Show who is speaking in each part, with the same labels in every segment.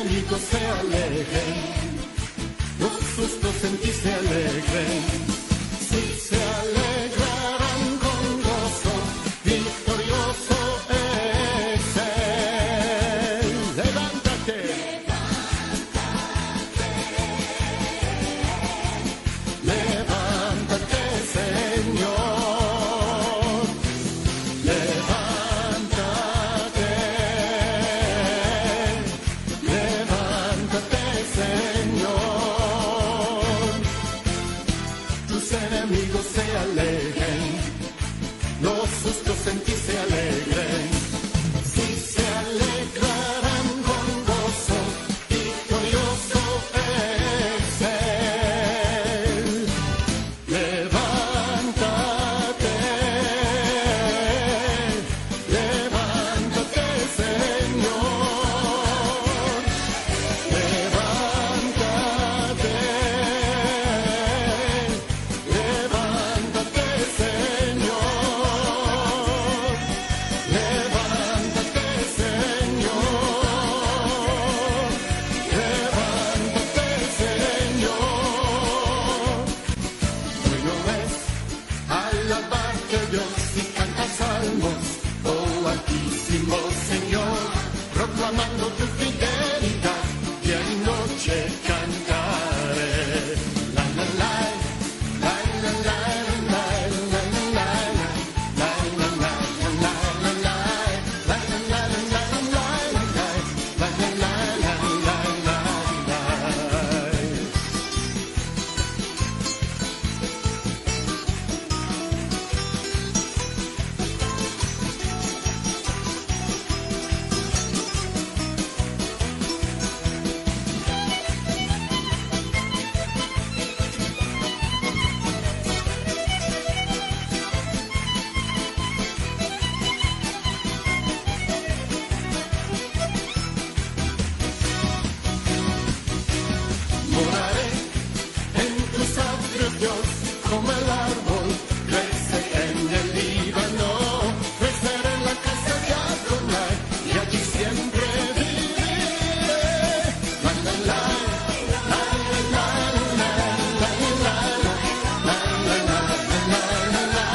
Speaker 1: enemigos se alejen, los sustos en ti se alegren, si se alegrarán con gozo, victorioso es Él. Levántate, levántate, Señor, levántate, levántate, Señor. Tus enemigos se alegren, los sustos en ti se alegren, si se alegrarán con gozo, victorioso es Él. Levántate, levántate, Señor, levántate, levántate, Señor, levántate, Señor, levántate, Señor. Bueno es alabarte, Dios, y cantar salmos, oh altísimo Señor, proclamando tu fidelidad, día y noche cantaré. La la la, la la la, la la la, la la la, la la la, la la la, la la la, la la la. Moraré en tus atrios, Dios, como el árbol crece en el Líbano. Creceré en la casa de Adonai y allí siempre viviré. La la la, la la la, la la la, la la la, la la la, la la la,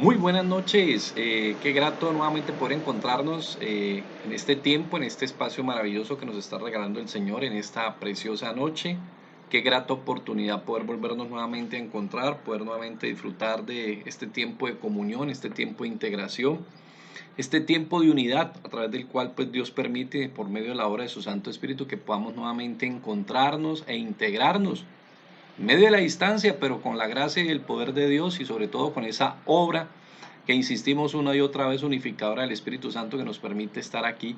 Speaker 2: Muy buenas noches, qué grato nuevamente poder encontrarnos en este tiempo, en este espacio maravilloso que nos está regalando el Señor en esta preciosa noche. Qué grata oportunidad poder volvernos nuevamente a encontrar, poder nuevamente disfrutar de este tiempo de comunión, este tiempo de integración, este tiempo de unidad a través del cual pues Dios permite por medio de la obra de su Santo Espíritu que podamos nuevamente encontrarnos e integrarnos en medio de la distancia, pero con la gracia y el poder de Dios y sobre todo con esa obra que insistimos una y otra vez unificadora del Espíritu Santo que nos permite estar aquí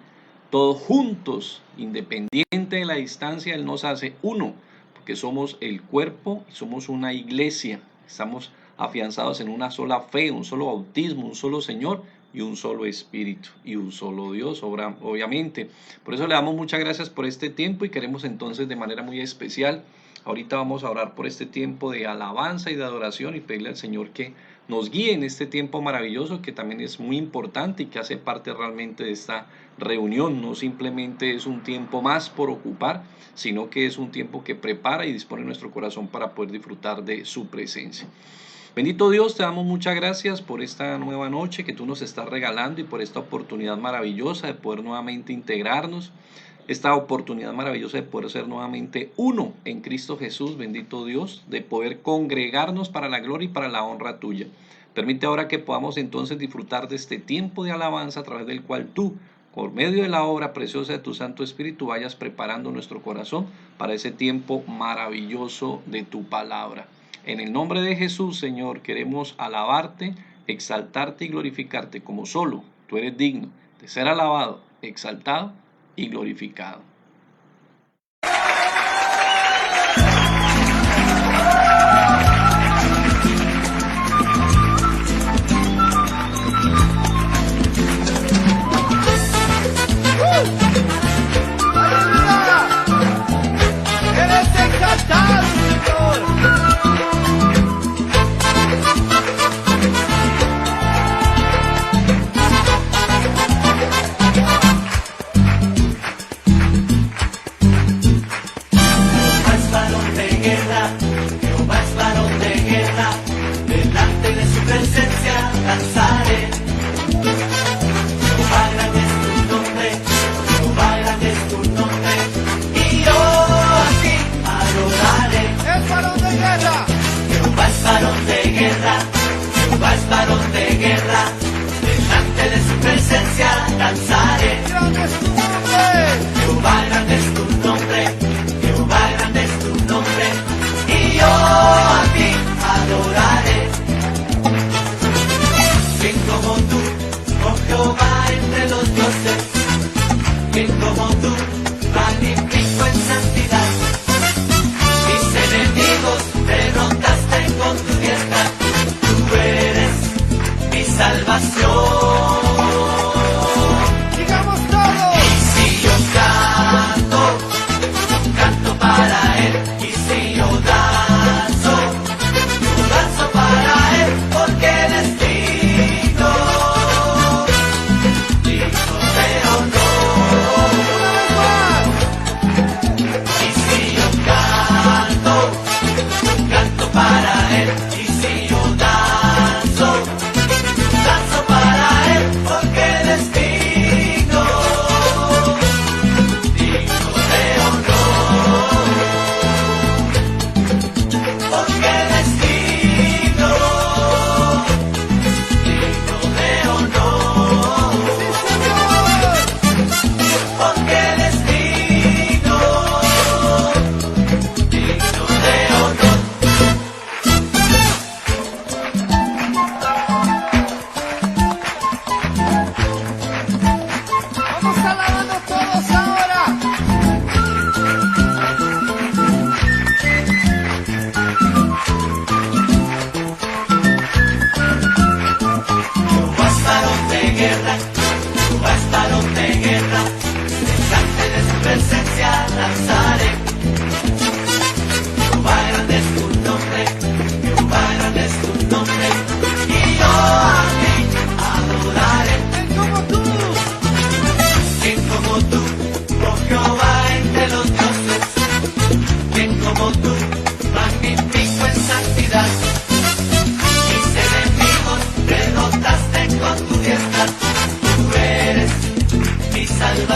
Speaker 2: todos juntos, independiente de la distancia. Él nos hace uno, porque somos el cuerpo y somos una iglesia, estamos afianzados en una sola fe, un solo bautismo, un solo Señor y un solo Espíritu y un solo Dios, obviamente. Por eso le damos muchas gracias por este tiempo y queremos entonces de manera muy especial, ahorita vamos a orar por este tiempo de alabanza y de adoración y pedirle al Señor que nos guíe en este tiempo maravilloso que también es muy importante y que hace parte realmente de esta reunión. No simplemente es un tiempo más por ocupar, sino que es un tiempo que prepara y dispone nuestro corazón para poder disfrutar de su presencia. Bendito Dios, te damos muchas gracias por esta nueva noche que tú nos estás regalando y por esta oportunidad maravillosa de poder nuevamente integrarnos, esta oportunidad maravillosa de poder ser nuevamente uno en Cristo Jesús, bendito Dios, de poder congregarnos para la gloria y para la honra tuya. Permite ahora que podamos entonces disfrutar de este tiempo de alabanza a través del cual tú, por medio de la obra preciosa de tu Santo Espíritu, vayas preparando nuestro corazón para ese tiempo maravilloso de tu palabra. En el nombre de Jesús, Señor, queremos alabarte, exaltarte y glorificarte como solo tú eres digno de ser alabado, exaltado y glorificado.
Speaker 3: ¡Eres exaltado, Señor!
Speaker 4: Varón de guerra, delante de su presencia danzaré.
Speaker 3: ¡Grande es tu nombre!
Speaker 4: Jehová, grande es tu nombre, Jehová, grande es tu nombre, y yo a ti adoraré. ¿Quién como tú, oh Jehová, entre los dioses? ¿Quién como tú, magnífico en santidad? Mis enemigos derrotaste con tu diestra. Tú eres mi salvación.
Speaker 3: ¡Digamos todo!
Speaker 4: Y si yo canto, canto para Él. Y si yo danzo, danzo para Él. Porque Él es digno, digno de honor. Y si yo canto, canto para Él. Y si yo danzo para Él,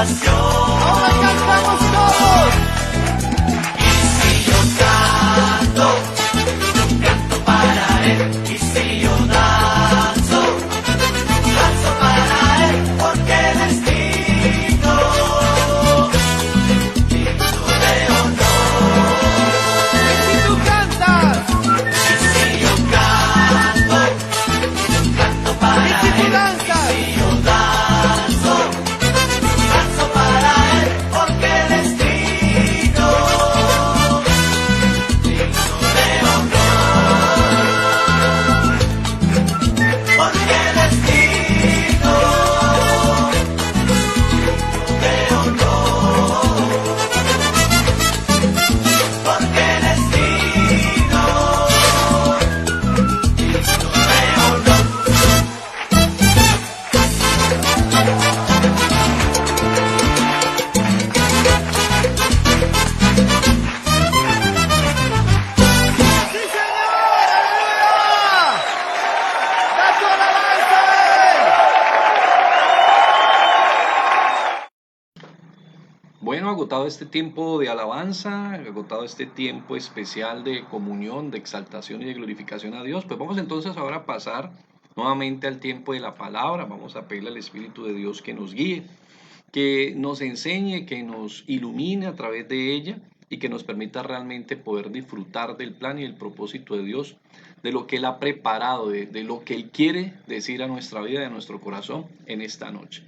Speaker 4: salvación.
Speaker 3: Ahora cantamos todos.
Speaker 4: Y si yo canto para Él. Y si yo danzo para Él, porque Él es digno de honor.
Speaker 3: Y si tú cantas,
Speaker 4: Y si yo canto para
Speaker 3: y si tú
Speaker 4: Él.
Speaker 3: danzas,
Speaker 4: Y yo danzo para Él, porque Él es digno de honor. Porque Él es digno de honor. Porque Él es digno de honor.
Speaker 3: ¡sí, Señor! ¡Aleluya! ¡Da tu alabanza a Él!
Speaker 2: Bueno, agotado este tiempo de alabanza, agotado este tiempo especial de comunión, de exaltación y de glorificación a Dios, pues vamos entonces ahora a pasar nuevamente al tiempo de la palabra. Vamos a pedirle al Espíritu de Dios que nos guíe, que nos enseñe, que nos ilumine a través de ella y que nos permita realmente poder disfrutar del plan y el propósito de Dios, de lo que Él ha preparado, de lo que Él quiere decir a nuestra vida y a nuestro corazón en esta noche.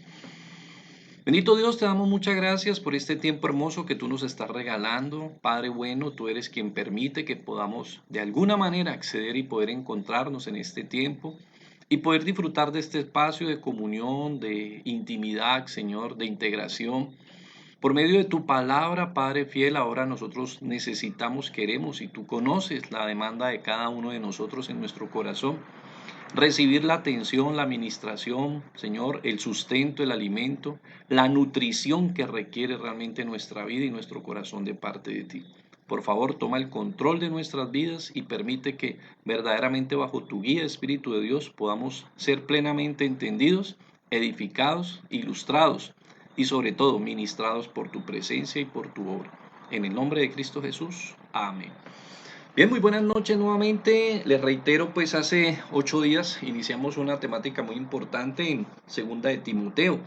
Speaker 2: Bendito Dios, te damos muchas gracias por este tiempo hermoso que tú nos estás regalando. Padre bueno, tú eres quien permite que podamos de alguna manera acceder y poder encontrarnos en este tiempo y poder disfrutar de este espacio de comunión, de intimidad, Señor, de integración. Por medio de tu palabra, Padre fiel, ahora nosotros necesitamos, queremos, y tú conoces la demanda de cada uno de nosotros en nuestro corazón, recibir la atención, la administración, Señor, el sustento, el alimento, la nutrición que requiere realmente nuestra vida y nuestro corazón de parte de ti. Por favor, toma el control de nuestras vidas y permite que verdaderamente bajo tu guía, Espíritu de Dios, podamos ser plenamente entendidos, edificados, ilustrados y sobre todo ministrados por tu presencia y por tu obra. En el nombre de Cristo Jesús. Amén. Bien, muy buenas noches nuevamente. Les reitero, pues hace 8 días iniciamos una temática muy importante en Segunda de Timoteo,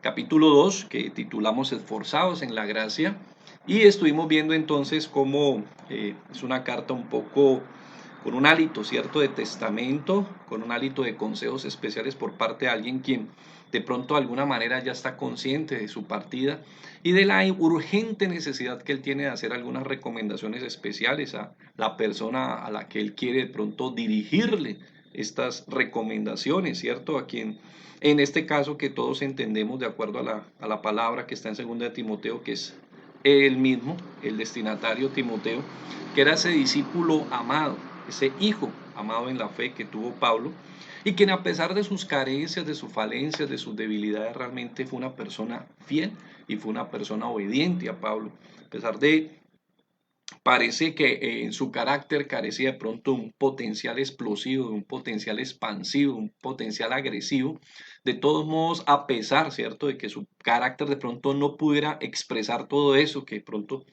Speaker 2: capítulo 2, que titulamos Esforzados en la Gracia. Y estuvimos viendo entonces cómo es una carta un poco con un hálito, ¿cierto?, de testamento, con un hálito de consejos especiales por parte de alguien quien de pronto de alguna manera ya está consciente de su partida y de la urgente necesidad que él tiene de hacer algunas recomendaciones especiales a la persona a la que él quiere de pronto dirigirle estas recomendaciones, ¿cierto? A quien, en este caso que todos entendemos de acuerdo a la palabra que está en 2 de Timoteo, que es él mismo, el destinatario Timoteo, que era ese discípulo amado, ese hijo amado en la fe que tuvo Pablo, y quien a pesar de sus carencias, de sus falencias, de sus debilidades, realmente fue una persona fiel y fue una persona obediente a Pablo. A pesar de, parece que en su carácter carecía de pronto un potencial explosivo, de un potencial expansivo, un potencial agresivo. De todos modos, a pesar, ¿cierto?, de que su carácter de pronto no pudiera expresar todo eso que de pronto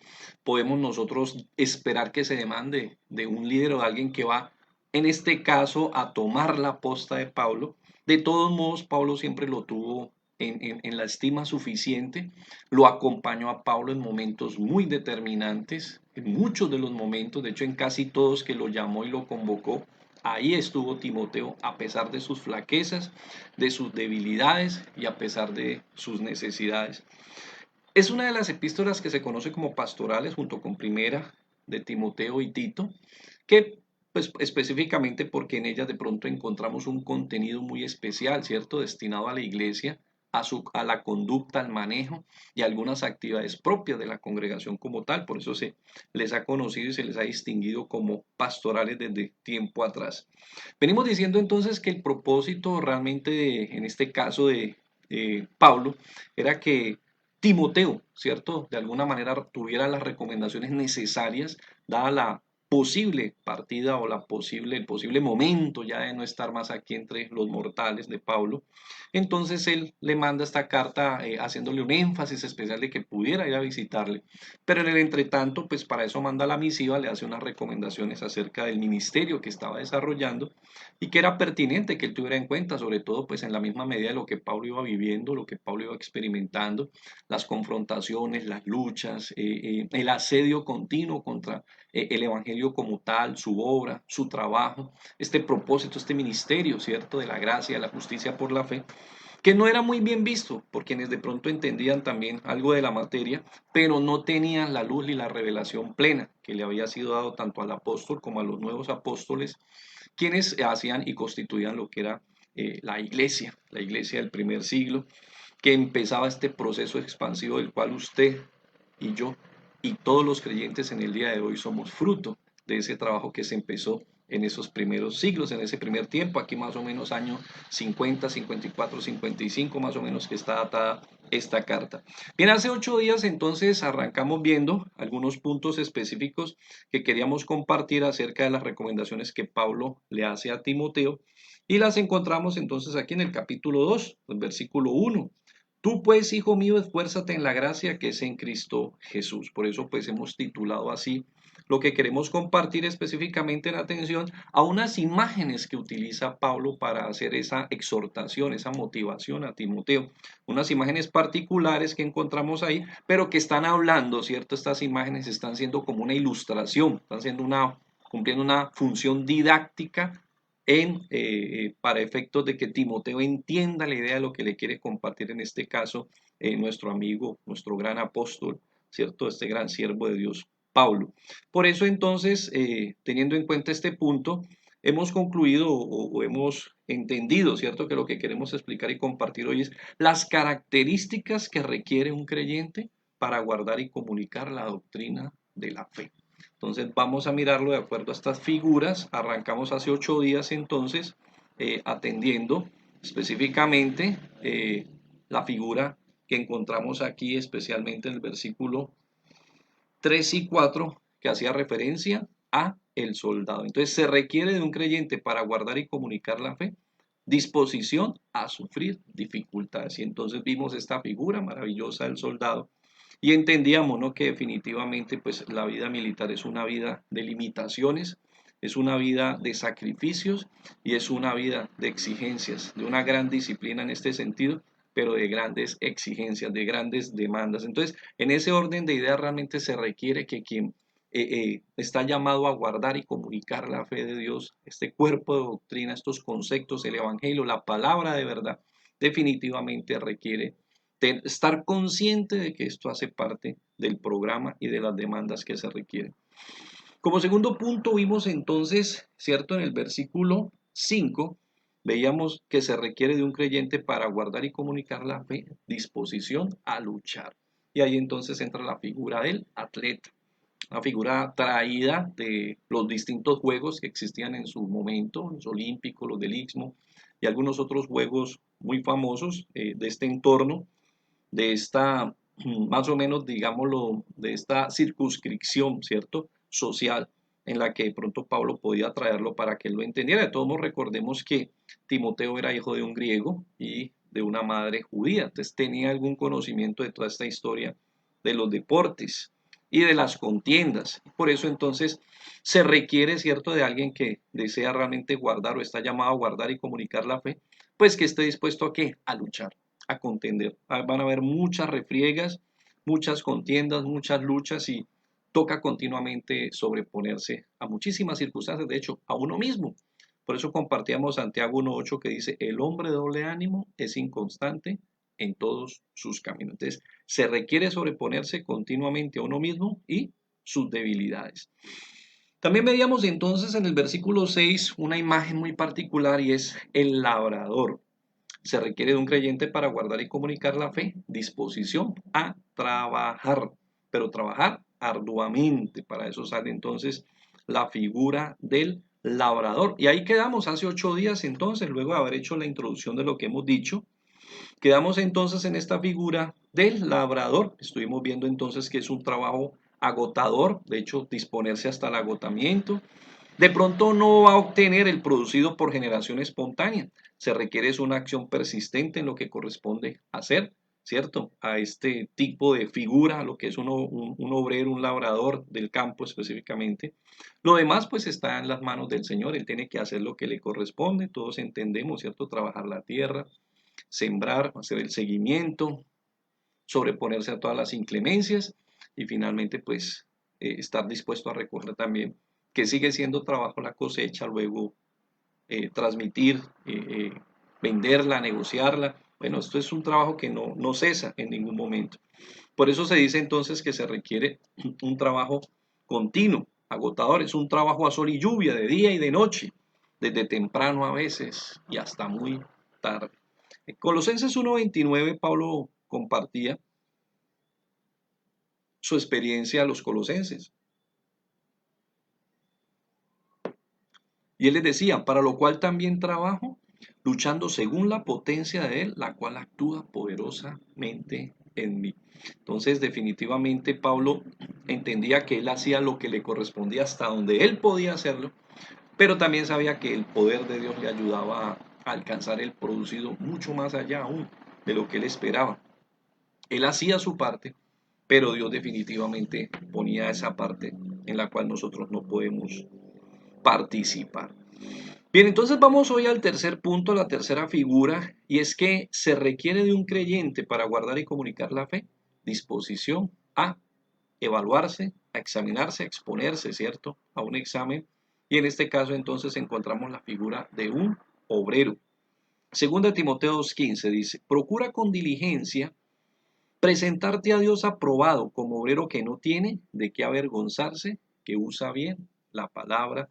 Speaker 2: podemos nosotros esperar que se demande de un líder o de alguien que va, en este caso, a tomar la posta de Pablo. De todos modos, Pablo siempre lo tuvo en la estima suficiente, lo acompañó a Pablo en momentos muy determinantes, en muchos de los momentos, de hecho en casi todos que lo llamó y lo convocó, ahí estuvo Timoteo a pesar de sus flaquezas, de sus debilidades y a pesar de sus necesidades. Es una de las epístolas que se conoce como pastorales junto con Primera de Timoteo y Tito, que pues específicamente porque en ellas de pronto encontramos un contenido muy especial, ¿cierto?, destinado a la iglesia, a la conducta, al manejo y algunas actividades propias de la congregación como tal. Por eso se les ha conocido y se les ha distinguido como pastorales desde tiempo atrás. Venimos diciendo entonces que el propósito realmente en este caso de Pablo era que Timoteo, ¿cierto?, de alguna manera tuviera las recomendaciones necesarias, dada la posible partida o el posible momento ya de no estar más aquí entre los mortales de Pablo. Entonces él le manda esta carta haciéndole un énfasis especial de que pudiera ir a visitarle. Pero en el entretanto, pues para eso manda la misiva, le hace unas recomendaciones acerca del ministerio que estaba desarrollando y que era pertinente que él tuviera en cuenta, sobre todo pues en la misma medida de lo que Pablo iba viviendo, lo que Pablo iba experimentando, las confrontaciones, las luchas, el asedio continuo contra el Evangelio como tal, su obra, su trabajo, este propósito, este ministerio, ¿cierto? De la gracia, de la justicia por la fe, que no era muy bien visto por quienes de pronto entendían también algo de la materia, pero no tenían la luz ni la revelación plena que le había sido dado tanto al apóstol como a los nuevos apóstoles, quienes hacían y constituían lo que era la iglesia del primer siglo, que empezaba este proceso expansivo del cual usted y yo y todos los creyentes en el día de hoy somos fruto de ese trabajo que se empezó en esos primeros siglos, en ese primer tiempo, aquí más o menos año 50, 54, 55 más o menos que está datada esta carta. Bien, hace 8 días entonces arrancamos viendo algunos puntos específicos que queríamos compartir acerca de las recomendaciones que Pablo le hace a Timoteo y las encontramos entonces aquí en el capítulo 2, el versículo 1. Tú pues, hijo mío, esfuérzate en la gracia que es en Cristo Jesús. Por eso pues hemos titulado así lo que queremos compartir específicamente en atención a unas imágenes que utiliza Pablo para hacer esa exhortación, esa motivación a Timoteo. Unas imágenes particulares que encontramos ahí, pero que están hablando, ¿cierto? Estas imágenes están siendo como una ilustración, están siendo cumpliendo una función didáctica para efectos de que Timoteo entienda la idea de lo que le quiere compartir en este caso nuestro amigo, nuestro gran apóstol, ¿cierto? Este gran siervo de Dios, Pablo. Por eso entonces, teniendo en cuenta este punto, hemos concluido o hemos entendido, ¿cierto? Que lo que queremos explicar y compartir hoy es las características que requiere un creyente para guardar y comunicar la doctrina de la fe. Entonces vamos a mirarlo de acuerdo a estas figuras. Arrancamos hace 8 días entonces atendiendo específicamente la figura que encontramos aquí especialmente en el versículo 3 y 4 que hacía referencia a el soldado. Entonces se requiere de un creyente para guardar y comunicar la fe, disposición a sufrir dificultades. Y entonces vimos esta figura maravillosa del soldado y entendíamos, ¿no?, que definitivamente pues la vida militar es una vida de limitaciones, es una vida de sacrificios y es una vida de exigencias, de una gran disciplina en este sentido, pero de grandes exigencias, de grandes demandas. Entonces, en ese orden de ideas realmente se requiere que quien está llamado a guardar y comunicar la fe de Dios, este cuerpo de doctrina, estos conceptos, el evangelio, la palabra de verdad, definitivamente requiere estar consciente de que esto hace parte del programa y de las demandas que se requieren. Como segundo punto vimos entonces, ¿cierto? En el versículo 5, veíamos que se requiere de un creyente para guardar y comunicar la fe, disposición a luchar. Y ahí entonces entra la figura del atleta, una figura traída de los distintos juegos que existían en su momento, los olímpicos, los del Istmo y algunos otros juegos muy famosos de este entorno, de esta, más o menos, digámoslo, de esta circunscripción, ¿cierto?, social, en la que de pronto Pablo podía traerlo para que él lo entendiera. De todos modos, recordemos que Timoteo era hijo de un griego y de una madre judía, entonces tenía algún conocimiento de toda esta historia de los deportes y de las contiendas. Por eso entonces se requiere, ¿cierto?, de alguien que desea realmente guardar o está llamado a guardar y comunicar la fe, pues que esté dispuesto a ¿qué? A luchar, a contender. Van a haber muchas refriegas, muchas contiendas, muchas luchas y toca continuamente sobreponerse a muchísimas circunstancias, de hecho, a uno mismo. Por eso compartíamos Santiago 1:8 que dice, el hombre de doble ánimo es inconstante en todos sus caminos. Entonces, se requiere sobreponerse continuamente a uno mismo y sus debilidades. También veíamos entonces en el versículo 6 una imagen muy particular y es el labrador. Se requiere de un creyente para guardar y comunicar la fe, disposición a trabajar, pero trabajar arduamente. Para eso sale entonces la figura del labrador. Y ahí quedamos hace 8 días entonces, luego de haber hecho la introducción de lo que hemos dicho. Quedamos entonces en esta figura del labrador. Estuvimos viendo entonces que es un trabajo agotador, de hecho, disponerse hasta el agotamiento. De pronto no va a obtener el producido por generación espontánea. Se requiere es una acción persistente en lo que corresponde hacer, ¿cierto? A este tipo de figura, lo que es un obrero, un labrador del campo específicamente. Lo demás pues está en las manos del Señor, Él tiene que hacer lo que le corresponde, todos entendemos, ¿cierto? Trabajar la tierra, sembrar, hacer el seguimiento, sobreponerse a todas las inclemencias y finalmente pues estar dispuesto a recoger también, que sigue siendo trabajo la cosecha, luego transmitir, venderla, negociarla. Bueno, esto es un trabajo que no cesa en ningún momento. Por eso se dice entonces que se requiere un trabajo continuo, agotador, es un trabajo a sol y lluvia, de día y de noche, desde temprano a veces y hasta muy tarde. En Colosenses 1:29 Pablo compartía su experiencia a los colosenses. Y él les decía, para lo cual también trabajo, luchando según la potencia de él, la cual actúa poderosamente en mí. Entonces, definitivamente Pablo entendía que él hacía lo que le correspondía hasta donde él podía hacerlo, pero también sabía que el poder de Dios le ayudaba a alcanzar el producido mucho más allá aún de lo que él esperaba. Él hacía su parte, pero Dios definitivamente ponía esa parte en la cual nosotros no podemos participar. Bien, entonces vamos hoy al tercer punto, la tercera figura, y es que se requiere de un creyente para guardar y comunicar la fe, disposición a evaluarse, a examinarse, a exponerse, ¿cierto?, a un examen, y en este caso entonces encontramos la figura de un obrero. Segunda Timoteo 2:15 dice, procura con diligencia presentarte a Dios aprobado como obrero que no tiene de qué avergonzarse, que usa bien la palabra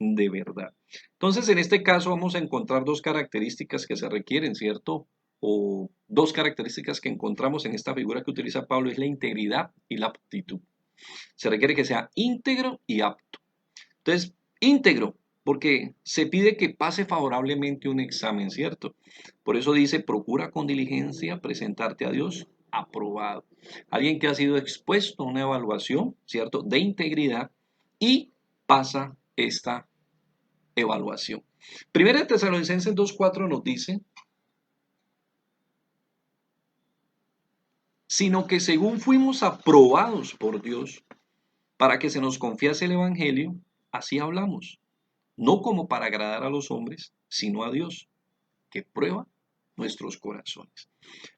Speaker 2: de verdad. Entonces, en este caso vamos a encontrar dos características que se requieren, ¿cierto? O dos características que encontramos en esta figura que utiliza Pablo, es la integridad y la aptitud. Se requiere que sea íntegro y apto. Entonces, íntegro, porque se pide que pase favorablemente un examen, ¿cierto? Por eso dice, procura con diligencia presentarte a Dios aprobado. Alguien que ha sido expuesto a una evaluación, ¿cierto?, de integridad y pasa esta evaluación. Primera de Tesalonicenses 2:4 nos dice, sino que según fuimos aprobados por Dios para que se nos confiase el Evangelio, así hablamos, no como para agradar a los hombres, sino a Dios, que prueba nuestros corazones.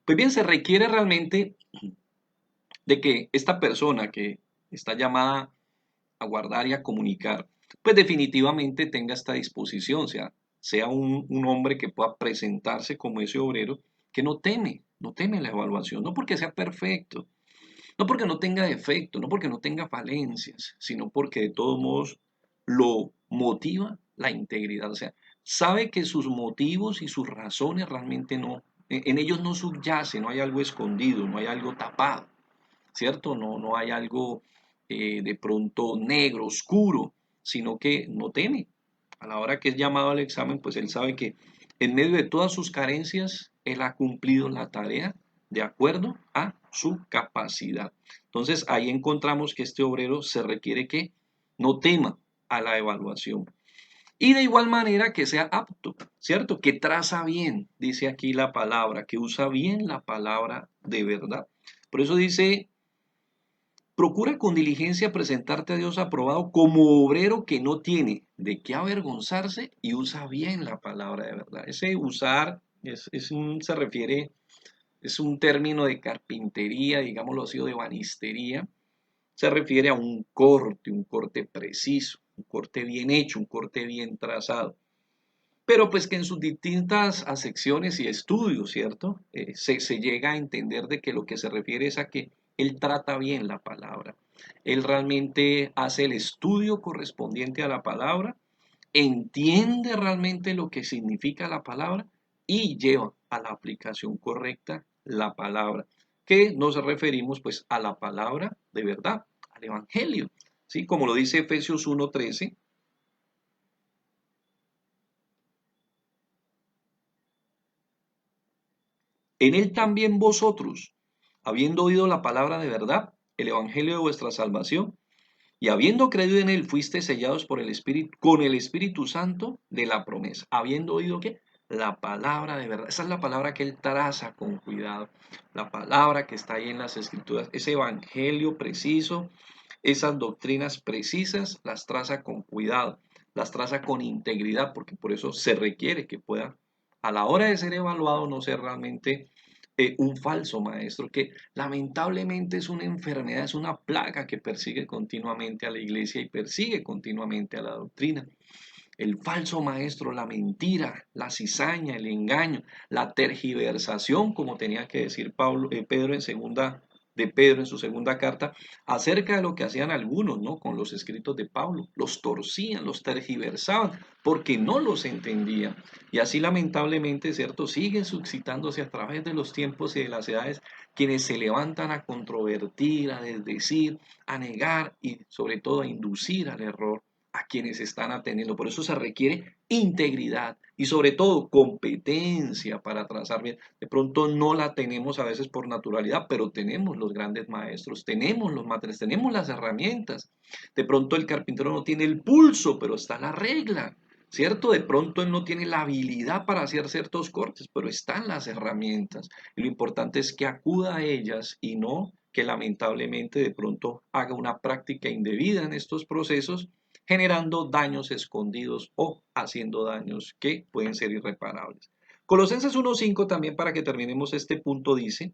Speaker 2: Pues bien, se requiere realmente de que esta persona que está llamada a guardar y a comunicar, pues definitivamente tenga esta disposición, sea un hombre que pueda presentarse como ese obrero que no teme la evaluación, no porque sea perfecto, no porque no tenga defecto, no porque no tenga falencias, sino porque de todos modos lo motiva la integridad, o sea, sabe que sus motivos y sus razones realmente en ellos no subyace, no hay algo escondido, no hay algo tapado, ¿cierto? No hay algo de pronto negro, oscuro, sino que no teme. A la hora que es llamado al examen, pues él sabe que en medio de todas sus carencias, él ha cumplido la tarea de acuerdo a su capacidad. Entonces ahí encontramos que este obrero se requiere que no tema a la evaluación. Y de igual manera que sea apto, ¿cierto? Que traza bien, dice aquí la palabra, que usa bien la palabra de verdad. Por eso dice, procura con diligencia presentarte a Dios aprobado como obrero que no tiene de qué avergonzarse y usa bien la palabra de verdad. Ese usar se refiere, es un término de carpintería, digámoslo así, o de banistería. Se refiere a un corte preciso, un corte bien hecho, un corte bien trazado. Pero pues que en sus distintas acepciones y estudios, ¿cierto? Se llega a entender de que lo que se refiere es a que él trata bien la palabra. Él realmente hace el estudio correspondiente a la palabra, entiende realmente lo que significa la palabra y lleva a la aplicación correcta la palabra, que nos referimos pues a la palabra de verdad, al evangelio, ¿sí? Como lo dice Efesios 1:13. En él también vosotros, habiendo oído la palabra de verdad, el evangelio de vuestra salvación, y habiendo creído en él, fuiste sellados por el Espíritu, con el Espíritu Santo de la promesa. Habiendo oído ¿qué? La palabra de verdad. Esa es la palabra que él traza con cuidado. La palabra que está ahí en las Escrituras. Ese evangelio preciso, esas doctrinas precisas, las traza con cuidado. Las traza con integridad, porque por eso se requiere que pueda, a la hora de ser evaluado, no ser realmente un falso maestro, que lamentablemente es una enfermedad, es una plaga que persigue continuamente a la iglesia y persigue continuamente a la doctrina. El falso maestro, la mentira, la cizaña, el engaño, la tergiversación, como tenía que decir Pedro en su segunda carta, acerca de lo que hacían algunos, ¿no? Con los escritos de Pablo, los torcían, los tergiversaban, porque no los entendían. Y así lamentablemente, ¿cierto? Siguen suscitándose a través de los tiempos y de las edades quienes se levantan a controvertir, a desdecir, a negar y sobre todo a inducir al error a quienes están atendiendo. Por eso se requiere integridad y sobre todo competencia para trazar bien. De pronto no la tenemos a veces por naturalidad, pero tenemos los grandes maestros, tenemos los materiales, tenemos las herramientas. De pronto el carpintero no tiene el pulso, pero está la regla. ¿Cierto? De pronto él no tiene la habilidad para hacer ciertos cortes, pero están las herramientas. Y lo importante es que acuda a ellas y no que lamentablemente de pronto haga una práctica indebida en estos procesos, generando daños escondidos o haciendo daños que pueden ser irreparables. Colosenses 1:5 también, para que terminemos este punto, dice: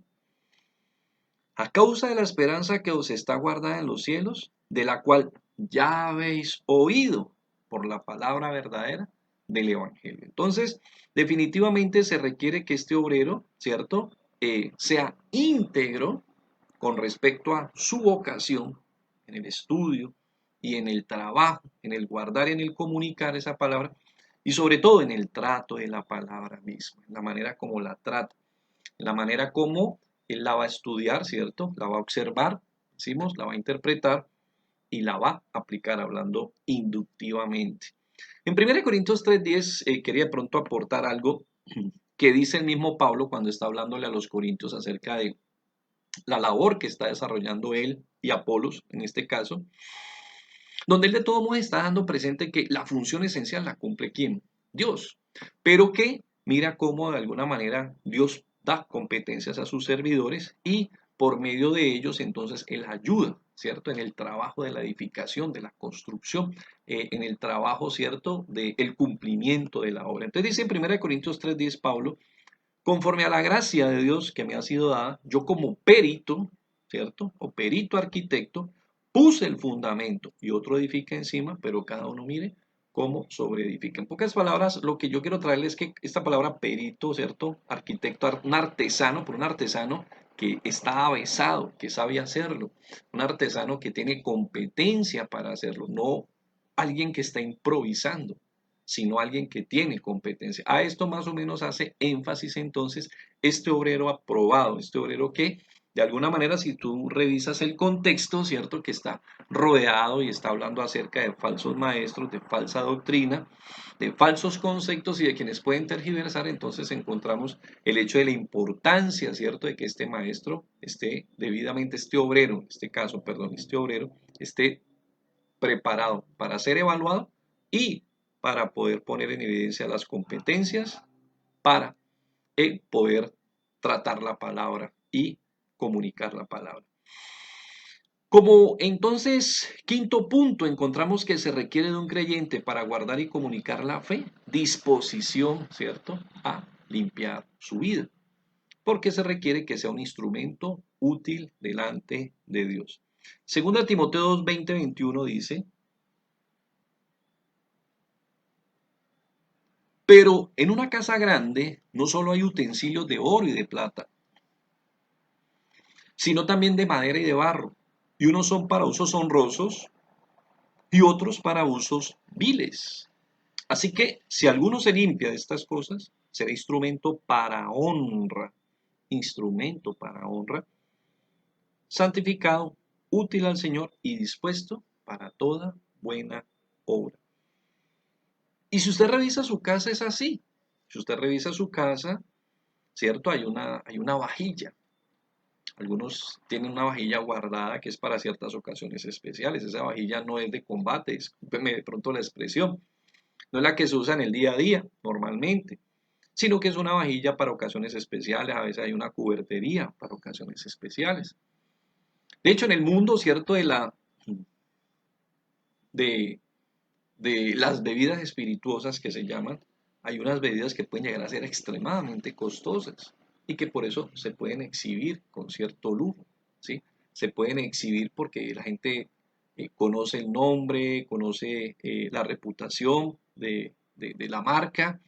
Speaker 2: a causa de la esperanza que os está guardada en los cielos, de la cual ya habéis oído por la palabra verdadera del Evangelio. Entonces, definitivamente se requiere que este obrero, ¿cierto?, sea íntegro con respecto a su vocación en el estudio y en el trabajo, en el guardar y en el comunicar esa palabra, y sobre todo en el trato de la palabra misma, en la manera como la trata, en la manera como él la va a estudiar, ¿cierto? La va a observar, decimos, la va a interpretar y la va a aplicar hablando inductivamente. En 1 Corintios 3:10 quería de pronto aportar algo que dice el mismo Pablo cuando está hablándole a los corintios acerca de la labor que está desarrollando él y Apolos, en este caso, donde él de todo modo está dando presente que la función esencial la cumple ¿quién? Dios, pero que mira cómo de alguna manera Dios da competencias a sus servidores y por medio de ellos entonces él ayuda, ¿cierto? En el trabajo de la edificación, de la construcción, en el trabajo, ¿cierto? Del cumplimiento de la obra. Entonces dice en 1 Corintios 3:10 Pablo: conforme a la gracia de Dios que me ha sido dada, yo como perito, ¿cierto? O perito arquitecto, puse el fundamento y otro edifica encima, pero cada uno mire cómo sobreedifica. En pocas palabras, lo que yo quiero traerles es que esta palabra perito, ¿cierto? Arquitecto, un artesano, por un artesano que está avesado, que sabe hacerlo, un artesano que tiene competencia para hacerlo, no alguien que está improvisando, sino alguien que tiene competencia. A esto más o menos hace énfasis entonces este obrero aprobado, este obrero que de alguna manera, si tú revisas el contexto, ¿cierto? Que está rodeado y está hablando acerca de falsos maestros, de falsa doctrina, de falsos conceptos y de quienes pueden tergiversar, entonces encontramos el hecho de la importancia, ¿cierto? De que este maestro esté debidamente, este obrero, en este caso, perdón, este obrero esté preparado para ser evaluado y para poder poner en evidencia las competencias para poder tratar la palabra y comunicar la palabra. Como entonces, quinto punto, encontramos que se requiere de un creyente para guardar y comunicar la fe, disposición, ¿cierto?, a limpiar su vida, porque se requiere que sea un instrumento útil delante de Dios. Segunda Timoteo 2:20-21 dice: pero en una casa grande no solo hay utensilios de oro y de plata, sino también de madera y de barro, y unos son para usos honrosos y otros para usos viles. Así que si alguno se limpia de estas cosas, será instrumento para honra, santificado, útil al Señor y dispuesto para toda buena obra. Y si usted revisa su casa, es así. Si usted revisa su casa, ¿cierto? Hay una vajilla. Algunos tienen una vajilla guardada que es para ciertas ocasiones especiales. Esa vajilla no es de combate, discúlpeme de pronto la expresión, no es la que se usa en el día a día normalmente, sino que es una vajilla para ocasiones especiales. A veces hay una cubertería para ocasiones especiales. De hecho, en el mundo, ¿cierto? De, de las bebidas espirituosas que se llaman, hay unas bebidas que pueden llegar a ser extremadamente costosas y que por eso se pueden exhibir con cierto lujo, ¿sí? Se pueden exhibir porque la gente conoce el nombre, conoce la reputación de la marca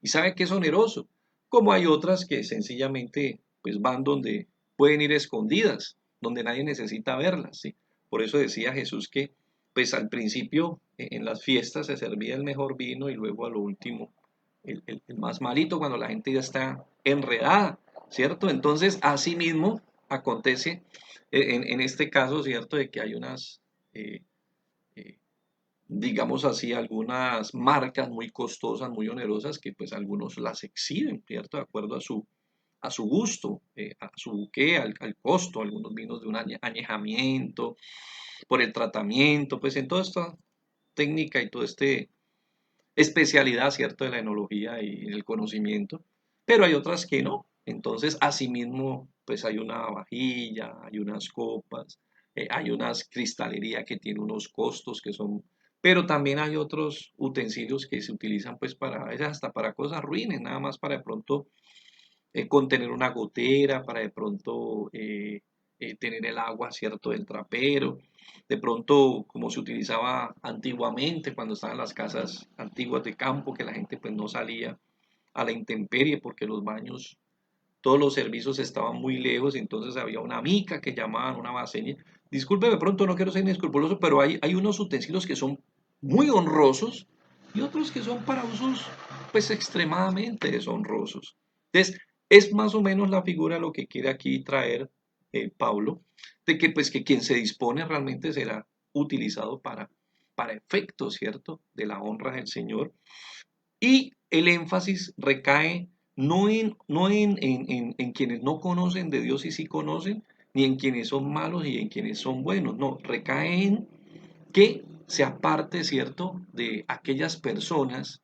Speaker 2: y sabe que es oneroso, como hay otras que sencillamente pues van donde pueden ir escondidas, donde nadie necesita verlas, ¿sí? Por eso decía Jesús que pues al principio en las fiestas se servía el mejor vino y luego a lo último el más malito cuando la gente ya está enredada, ¿cierto? Entonces, así mismo acontece en este caso, ¿cierto? De que hay unas, eh, eh, digamos así, algunas marcas muy costosas, muy onerosas, que pues algunos las exhiben, ¿cierto? De acuerdo a su gusto, a su buque, al costo, algunos vinos de un añejamiento, por el tratamiento, pues en toda esta técnica y toda esta especialidad, ¿cierto?, de la enología y el conocimiento, pero hay otras que no. Entonces, asimismo, pues hay una vajilla, hay unas copas, hay unas cristalería que tiene unos costos que son, pero también hay otros utensilios que se utilizan pues para, a veces hasta para cosas ruines, nada más para de pronto contener una gotera, para de pronto tener el agua, ¿cierto?, del trapero. De pronto, como se utilizaba antiguamente, cuando estaban las casas antiguas de campo, que la gente pues no salía a la intemperie porque los baños, todos los servicios estaban muy lejos, entonces había una mica que llamaban, una baseña. Disculpe, de pronto no quiero ser inescrupuloso, pero hay unos utensilios que son muy honrosos y otros que son para usos pues extremadamente deshonrosos. Entonces, es más o menos la figura lo que quiere aquí traer Pablo, de que pues que quien se dispone realmente será utilizado para efectos, ¿cierto?, de la honra del Señor. Y el énfasis recae no en quienes no conocen de Dios y sí conocen, ni en quienes son malos y en quienes son buenos, no, recae en que se aparte, ¿cierto?, de aquellas personas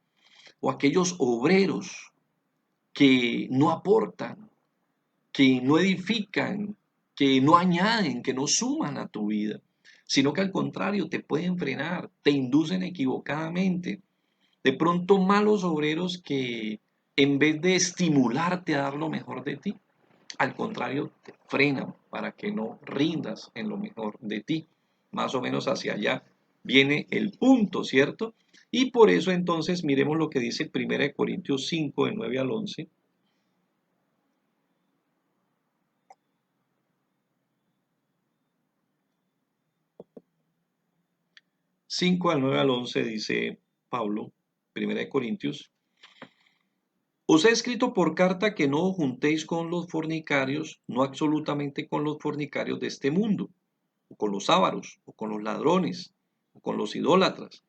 Speaker 2: o aquellos obreros que no aportan, que no edifican, que no añaden, que no suman a tu vida, sino que al contrario te pueden frenar, te inducen equivocadamente. De pronto malos obreros que en vez de estimularte a dar lo mejor de ti, al contrario te frenan para que no rindas en lo mejor de ti. Más o menos hacia allá viene el punto, ¿cierto? Y por eso entonces miremos lo que dice 1 Corintios 5, de 9 al 11. 5 al 9 al 11 dice Pablo, 1 Corintios: os he escrito por carta que no os juntéis con los fornicarios, no absolutamente con los fornicarios de este mundo, o con los ávaros, o con los ladrones, o con los idólatras,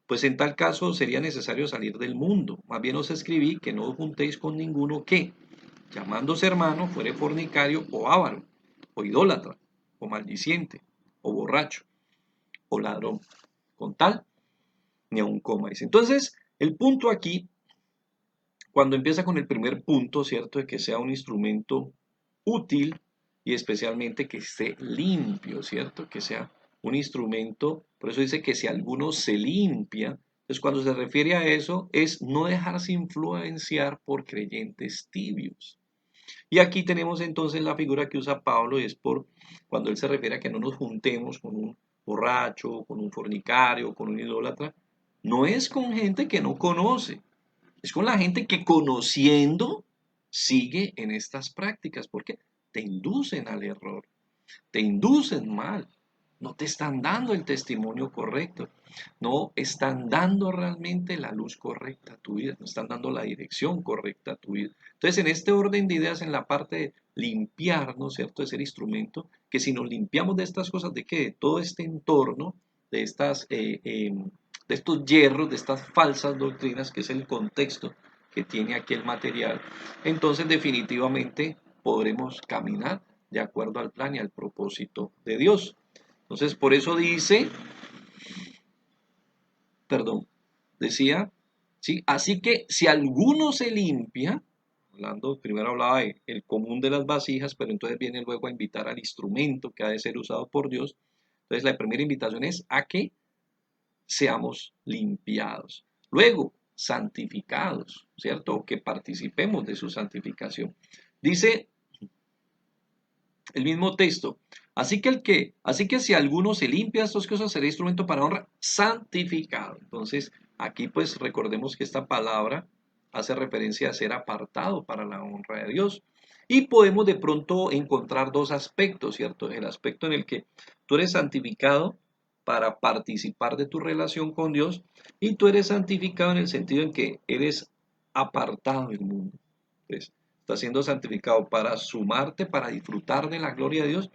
Speaker 2: pues en tal caso sería necesario salir del mundo. Más bien os escribí que no os juntéis con ninguno que, llamándose hermano, fuere fornicario o avaro, o idólatra, o maldiciente, o borracho, o ladrón. Con tal, ni aun comáis. Entonces, el punto aquí, cuando empieza con el primer punto, ¿cierto?, de que sea un instrumento útil y especialmente que esté limpio, ¿cierto?, que sea un instrumento, por eso dice que si alguno se limpia, entonces cuando se refiere a eso es no dejarse influenciar por creyentes tibios. Y aquí tenemos entonces la figura que usa Pablo, y es por cuando él se refiere a que no nos juntemos con un borracho, con un fornicario, con un idólatra, no es con gente que no conoce, es con la gente que conociendo sigue en estas prácticas, porque te inducen al error, te inducen mal, no te están dando el testimonio correcto, no están dando realmente la luz correcta a tu vida, no están dando la dirección correcta a tu vida. Entonces, en este orden de ideas, en la parte de limpiar, ¿no es cierto?, de ser instrumento, que si nos limpiamos de estas cosas, de que de todo este entorno, de de estos hierros, de estas falsas doctrinas, que es el contexto que tiene aquí el material, entonces definitivamente podremos caminar de acuerdo al plan y al propósito de Dios. Entonces, por eso dice, perdón, decía, ¿sí? Así que si alguno se limpia, primero hablaba de el común de las vasijas, pero entonces viene luego a invitar al instrumento que ha de ser usado por Dios. Entonces, la primera invitación es a que seamos limpiados. Luego, santificados, ¿cierto? O que participemos de su santificación. Dice el mismo texto, así que si alguno se limpia de estas cosas, será instrumento para honra, santificado. Entonces, aquí pues recordemos que esta palabra hace referencia a ser apartado para la honra de Dios. Y podemos de pronto encontrar dos aspectos, ¿cierto? El aspecto en el que tú eres santificado para participar de tu relación con Dios y tú eres santificado en el sentido en que eres apartado del mundo. Entonces, estás siendo santificado para sumarte, para disfrutar de la gloria de Dios.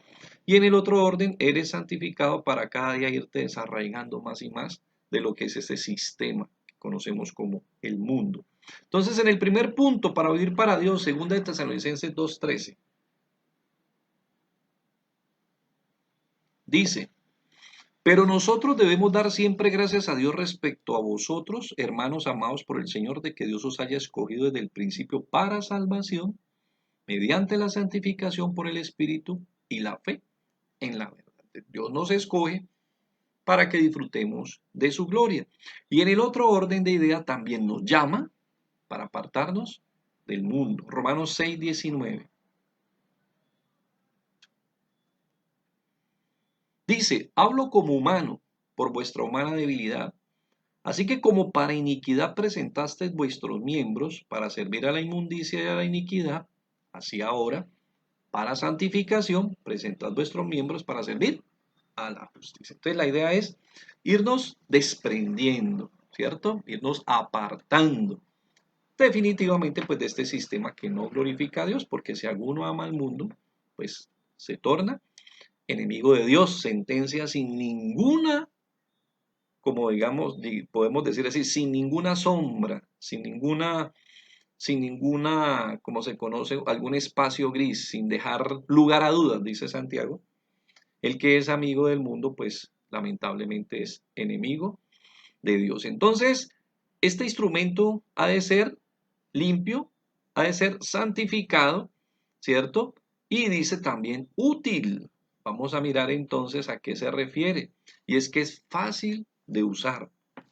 Speaker 2: Y en el otro orden, eres santificado para cada día irte desarraigando más y más de lo que es ese sistema que conocemos como el mundo. Entonces, en el primer punto, para vivir para Dios, 2 de Tesalonicenses 2:13, dice, pero nosotros debemos dar siempre gracias a Dios respecto a vosotros, hermanos amados por el Señor, de que Dios os haya escogido desde el principio para salvación, mediante la santificación por el Espíritu y la fe en la verdad. Dios nos escoge para que disfrutemos de su gloria. Y en el otro orden de idea también nos llama para apartarnos del mundo. Romanos 6:19. Dice, hablo como humano por vuestra humana debilidad. Así que como para iniquidad presentasteis vuestros miembros para servir a la inmundicia y a la iniquidad, así ahora, para santificación, presentad vuestros miembros para servir a la justicia. Entonces la idea es irnos desprendiendo, ¿cierto? Irnos apartando definitivamente pues de este sistema que no glorifica a Dios, porque si alguno ama al mundo, pues se torna enemigo de Dios, sentencia sin ninguna, como digamos, podemos decir así, sin ninguna sombra, sin ninguna, como se conoce, algún espacio gris, sin dejar lugar a dudas, dice Santiago. El que es amigo del mundo, pues lamentablemente es enemigo de Dios. Entonces, este instrumento ha de ser limpio, ha de ser santificado, ¿cierto? Y dice también útil. Vamos a mirar entonces a qué se refiere. Y es que es fácil de usar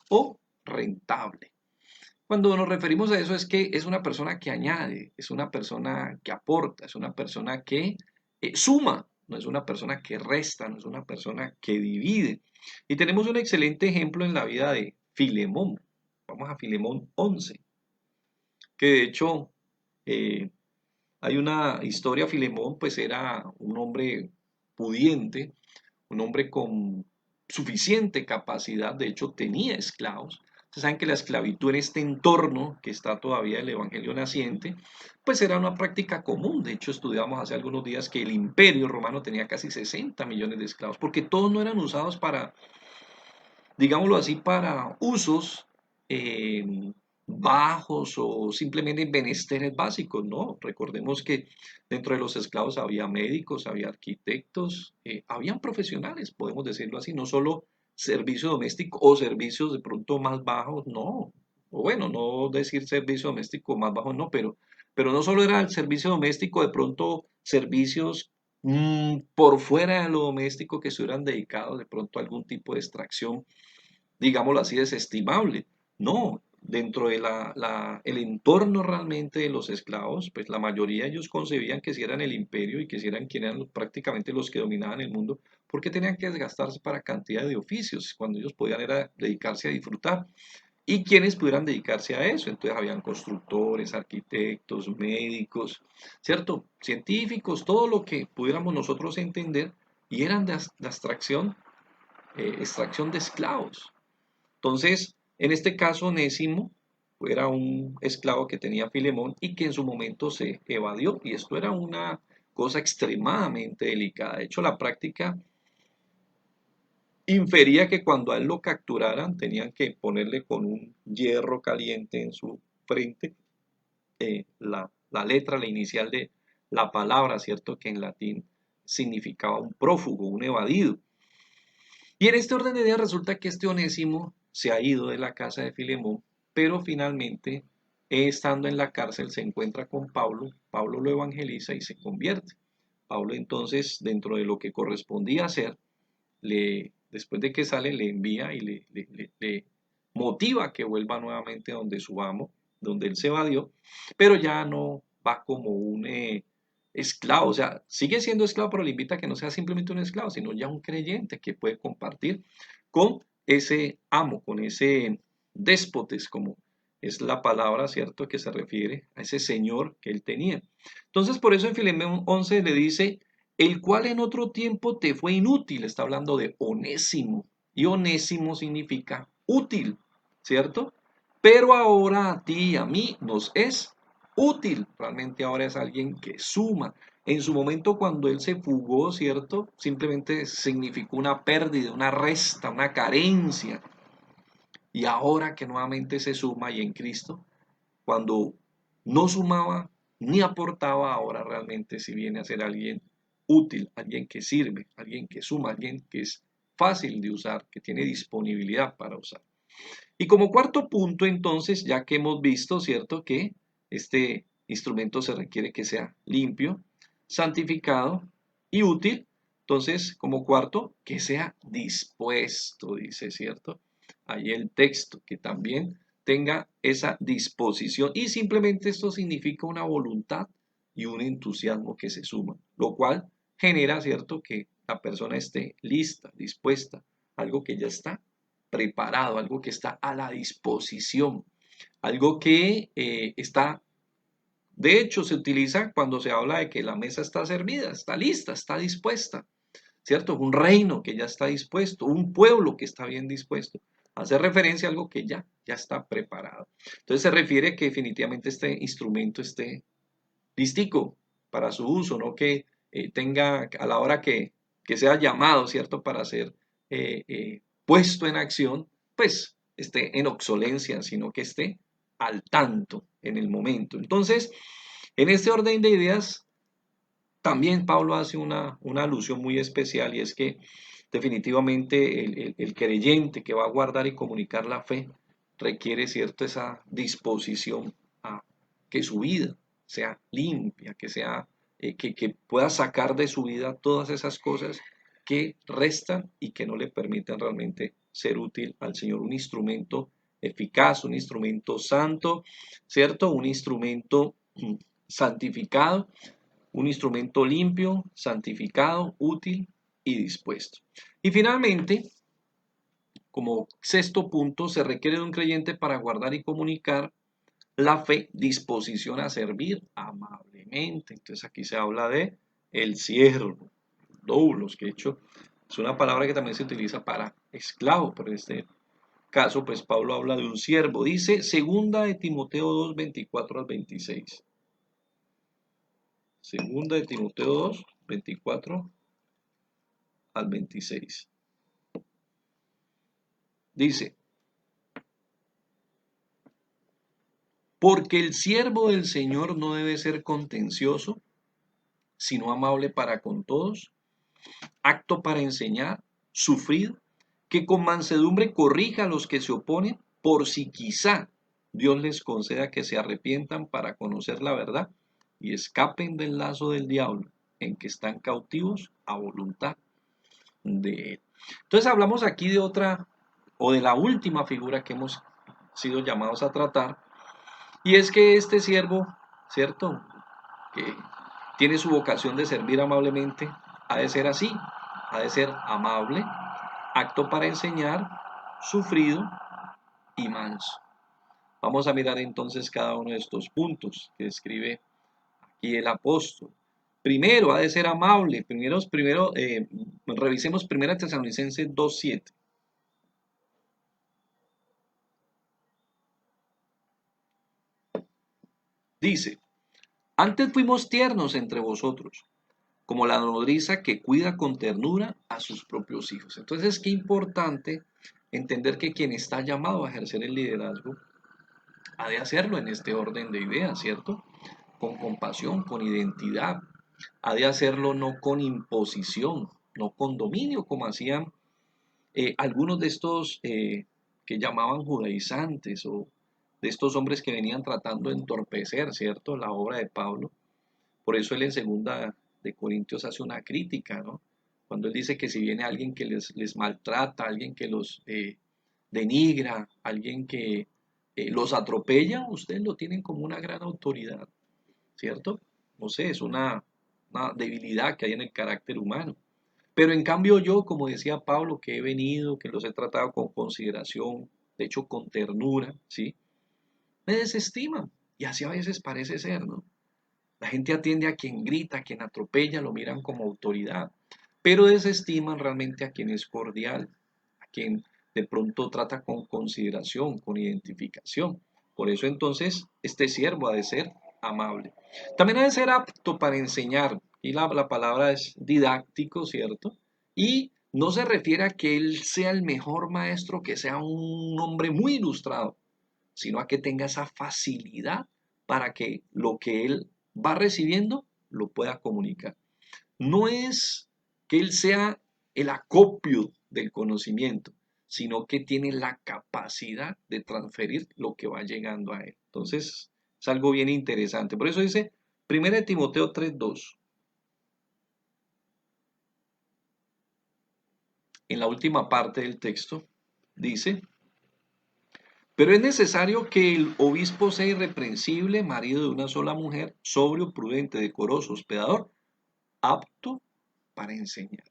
Speaker 2: o rentable. Cuando nos referimos a eso es que es una persona que añade, es una persona que aporta, es una persona que suma, no es una persona que resta, no es una persona que divide. Y tenemos un excelente ejemplo en la vida de Filemón. Vamos a Filemón 11, que de hecho hay una historia. Filemón pues era un hombre pudiente, un hombre con suficiente capacidad, de hecho tenía esclavos. Ustedes saben que la esclavitud en este entorno que está todavía el evangelio naciente, pues era una práctica común. De hecho, estudiamos hace algunos días que el imperio romano tenía casi 60 millones de esclavos, porque todos no eran usados para, digámoslo así, para usos eh, bajos o simplemente menesteres básicos, ¿no? Recordemos que dentro de los esclavos había médicos, había arquitectos, habían profesionales, podemos decirlo así, no solo servicio doméstico o servicios de pronto más bajos, no. O bueno, no decir servicio doméstico más bajo, no, pero no solo era el servicio doméstico, de pronto servicios por fuera de lo doméstico que estuvieran dedicados de pronto a algún tipo de extracción, digámoslo así, desestimable. No, dentro de el entorno realmente de los esclavos, pues la mayoría de ellos concebían que si eran el imperio y que si eran quienes eran prácticamente los que dominaban el mundo, porque tenían que desgastarse para cantidad de oficios, cuando ellos podían era dedicarse a disfrutar. Y quienes pudieran dedicarse a eso, entonces habían constructores, arquitectos, médicos, ¿cierto? Científicos, todo lo que pudiéramos nosotros entender, y eran de extracción de esclavos. Entonces, en este caso, Onésimo era un esclavo que tenía Filemón y que en su momento se evadió, y esto era una cosa extremadamente delicada. De hecho, la práctica infería que cuando a él lo capturaran tenían que ponerle con un hierro caliente en su frente la letra, la inicial la palabra, ¿cierto? Que en latín significaba un prófugo, un evadido. Y en este orden de ideas resulta que este Onésimo se ha ido de la casa de Filemón, pero finalmente, estando en la cárcel, se encuentra con Pablo, Pablo lo evangeliza y se convierte. Pablo entonces, dentro de lo que correspondía hacer, después de que sale, le envía y le motiva a que vuelva nuevamente donde su amo, donde él se evadió, pero ya no va como un esclavo, o sea, sigue siendo esclavo, pero le invita a que no sea simplemente un esclavo, sino ya un creyente que puede compartir con ese amo, con ese déspotes, como es la palabra, ¿cierto?, que se refiere a ese señor que él tenía. Entonces, por eso en Filemón 11 le dice, el cual en otro tiempo te fue inútil, está hablando de Onésimo, y Onésimo significa útil, ¿cierto? Pero ahora a ti y a mí nos es útil, realmente ahora es alguien que suma. En su momento cuando él se fugó, ¿cierto? Simplemente significó una pérdida, una resta, una carencia. Y ahora que nuevamente se suma y en Cristo, cuando no sumaba ni aportaba, ahora realmente si viene a ser alguien útil, alguien que sirve, alguien que suma, alguien que es fácil de usar, que tiene disponibilidad para usar. Y como cuarto punto, entonces, ya que hemos visto, ¿cierto?, que este instrumento se requiere que sea limpio, santificado y útil. Entonces, como cuarto, que sea dispuesto, dice, ¿cierto? Ahí el texto, que también tenga esa disposición. Y simplemente esto significa una voluntad y un entusiasmo que se suman, lo cual genera, ¿cierto?, que la persona esté lista, dispuesta, algo que ya está preparado, algo que está a la disposición, algo que está, de hecho, se utiliza cuando se habla de que la mesa está servida, está lista, está dispuesta, ¿cierto? Un reino que ya está dispuesto, un pueblo que está bien dispuesto. Hace referencia a algo que ya está preparado. Entonces se refiere que definitivamente este instrumento esté listico para su uso, no que tenga a la hora que sea llamado, ¿cierto? Para ser puesto en acción, pues esté en obsolencia, sino que esté al tanto en el momento. Entonces, en este orden de ideas, también Pablo hace una alusión muy especial y es que definitivamente el creyente que va a guardar y comunicar la fe requiere, ¿cierto?, esa disposición a que su vida sea limpia, que sea, que pueda sacar de su vida todas esas cosas que restan y que no le permitan realmente ser útil al Señor. Un instrumento eficaz, un instrumento santo, ¿cierto? Un instrumento santificado, un instrumento limpio, santificado, útil y dispuesto. Y finalmente, como sexto punto, se requiere de un creyente para guardar y comunicar la fe, disposición a servir amablemente. Entonces aquí se habla de el siervo, doulos, que de hecho es una palabra que también se utiliza para esclavo, pero en este caso pues Pablo habla de un siervo. Dice segunda de Timoteo 2, 24 al 26. Segunda de Timoteo 2, 24 al 26. Dice, porque el siervo del Señor no debe ser contencioso, sino amable para con todos, apto para enseñar, sufrido, que con mansedumbre corrija a los que se oponen, por si quizá Dios les conceda que se arrepientan para conocer la verdad y escapen del lazo del diablo en que están cautivos a voluntad de él. Entonces hablamos aquí de otra, o de la última figura que hemos sido llamados a tratar, y es que este siervo, ¿cierto?, que tiene su vocación de servir amablemente, ha de ser así, ha de ser amable, apto para enseñar, sufrido y manso. Vamos a mirar entonces cada uno de estos puntos que describe aquí el apóstol. Primero, ha de ser amable. Primero revisemos 1 Tesalonicenses 2:7. Dice, antes fuimos tiernos entre vosotros, como la nodriza que cuida con ternura a sus propios hijos. Entonces, qué importante entender que quien está llamado a ejercer el liderazgo ha de hacerlo en este orden de ideas, ¿cierto? con compasión, con identidad. Ha de hacerlo no con imposición, no con dominio, como hacían algunos de estos que llamaban judaizantes o de estos hombres que venían tratando de entorpecer, ¿cierto?, la obra de Pablo. Por eso él en segunda de Corintios hace una crítica, ¿no? Cuando él dice que si viene alguien que les maltrata, alguien que los denigra, alguien que los atropella, ustedes lo tienen como una gran autoridad, ¿cierto? No sé, es una debilidad que hay en el carácter humano. Pero en cambio yo, como decía Pablo, que he venido, que los he tratado con consideración, de hecho con ternura, ¿sí? Me desestiman. Y así a veces parece ser, ¿no? La gente atiende a quien grita, a quien atropella, lo miran como autoridad, pero desestiman realmente a quien es cordial, a quien de pronto trata con consideración, con identificación. Por eso entonces este siervo ha de ser amable. También ha de ser apto para enseñar, y la palabra es didáctico, ¿cierto? Y no se refiere a que él sea el mejor maestro, que sea un hombre muy ilustrado, sino a que tenga esa facilidad para que lo que él va recibiendo lo pueda comunicar. No es que él sea el acopio del conocimiento, sino que tiene la capacidad de transferir lo que va llegando a él. Entonces, es algo bien interesante. Por eso dice 1 Timoteo 3:2. En la última parte del texto dice: pero es necesario que el obispo sea irreprensible, marido de una sola mujer, sobrio, prudente, decoroso, hospedador, apto para enseñar.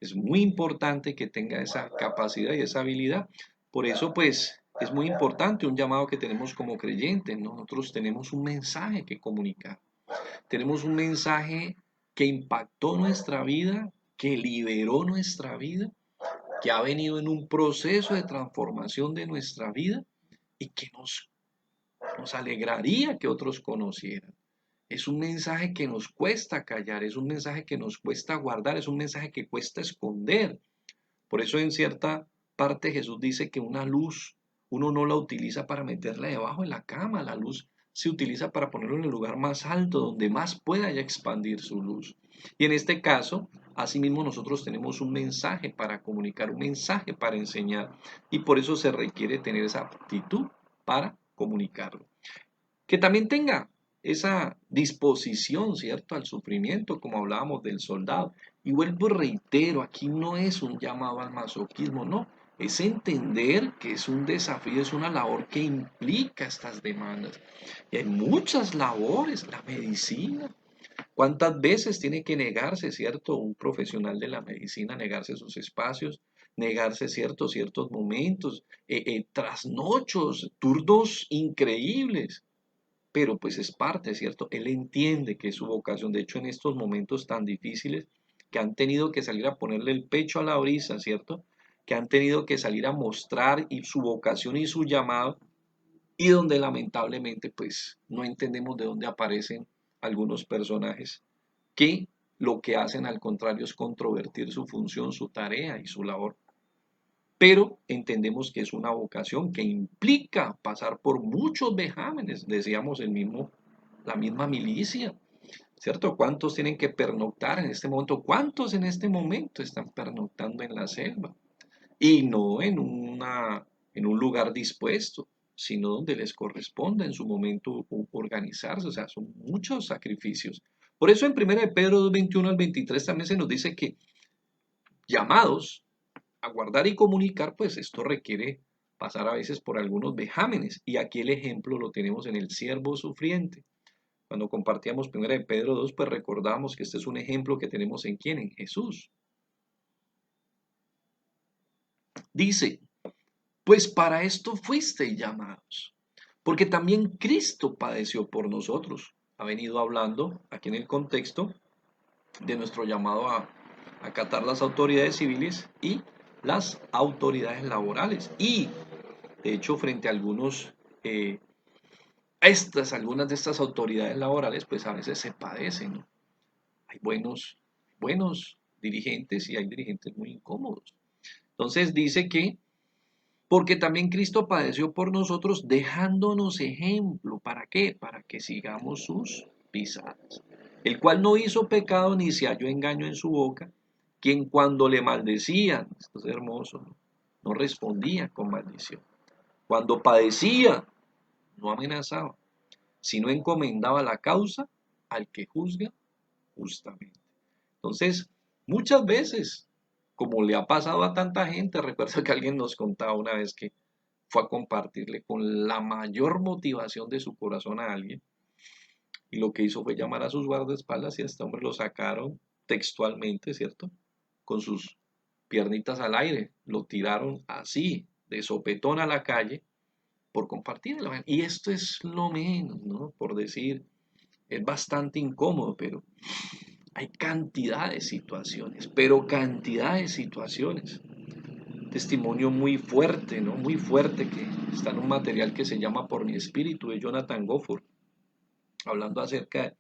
Speaker 2: Es muy importante que tenga esa capacidad y esa habilidad. Por eso, pues, es muy importante un llamado que tenemos como creyentes, ¿no? Nosotros tenemos un mensaje que comunicar. Tenemos un mensaje que impactó nuestra vida, que liberó nuestra vida, que ha venido en un proceso de transformación de nuestra vida y que nos alegraría que otros conocieran. Es un mensaje que nos cuesta callar, es un mensaje que nos cuesta guardar, es un mensaje que cuesta esconder. Por eso en cierta parte Jesús dice que una luz uno no la utiliza para meterla debajo de la cama, la luz se utiliza para ponerlo en el lugar más alto, donde más pueda ya expandir su luz. Y en este caso, asimismo nosotros tenemos un mensaje para comunicar, un mensaje para enseñar, y por eso se requiere tener esa aptitud para comunicarlo. Que también tenga esa disposición, ¿cierto?, al sufrimiento, como hablábamos del soldado. Y vuelvo y reitero, aquí no es un llamado al masoquismo, no, es entender que es un desafío, es una labor que implica estas demandas. Y hay muchas labores, la medicina. ¿Cuántas veces tiene que negarse, cierto, un profesional de la medicina, negarse sus espacios, negarse, ciertos momentos, trasnochos, turnos increíbles? Pero pues es parte, ¿cierto? Él entiende que es su vocación. De hecho, en estos momentos tan difíciles que han tenido que salir a ponerle el pecho a la brisa, ¿cierto? Que han tenido que salir a mostrar su vocación y su llamado, y donde lamentablemente pues no entendemos de dónde aparecen algunos personajes que lo que hacen al contrario es controvertir su función, su tarea y su labor. Pero entendemos que es una vocación que implica pasar por muchos vejámenes, decíamos la misma milicia, ¿cierto? ¿Cuántos tienen que pernoctar en este momento? ¿Cuántos en este momento están pernoctando en la selva? Y no en un lugar dispuesto, sino donde les corresponda en su momento organizarse. O sea, son muchos sacrificios. Por eso en 1 Pedro 2:21 al 23 también se nos dice que llamados a guardar y comunicar, pues esto requiere pasar a veces por algunos vejámenes. Y aquí el ejemplo lo tenemos en el siervo sufriente. Cuando compartíamos 1 Pedro 2, pues recordamos que este es un ejemplo que tenemos en ¿quién? En Jesús. Dice: pues para esto fuisteis llamados, porque también Cristo padeció por nosotros. Ha venido hablando aquí en el contexto de nuestro llamado a acatar las autoridades civiles y las autoridades laborales. Y de hecho, frente a algunas de estas autoridades laborales, pues a veces se padecen, ¿no? Hay buenos dirigentes y hay dirigentes muy incómodos. Entonces dice que porque también Cristo padeció por nosotros, dejándonos ejemplo. ¿Para qué? Para que sigamos sus pisadas, el cual no hizo pecado ni se halló engaño en su boca, quien cuando le maldecían, esto es hermoso, no respondía con maldición. Cuando padecía, no amenazaba, sino encomendaba la causa al que juzga justamente. Entonces, muchas veces, como le ha pasado a tanta gente, recuerdo que alguien nos contaba una vez que fue a compartirle con la mayor motivación de su corazón a alguien, y lo que hizo fue llamar a sus guardaespaldas y a este hombre lo sacaron textualmente, ¿cierto? Con sus piernitas al aire, lo tiraron así, de sopetón a la calle, por compartir el evangelio. Y esto es lo menos, ¿no? Por decir, es bastante incómodo, pero hay cantidad de situaciones, pero cantidad de situaciones. Testimonio muy fuerte, ¿no? Muy fuerte, que está en un material que se llama Por mi espíritu, de Jonathan Gofford, hablando acerca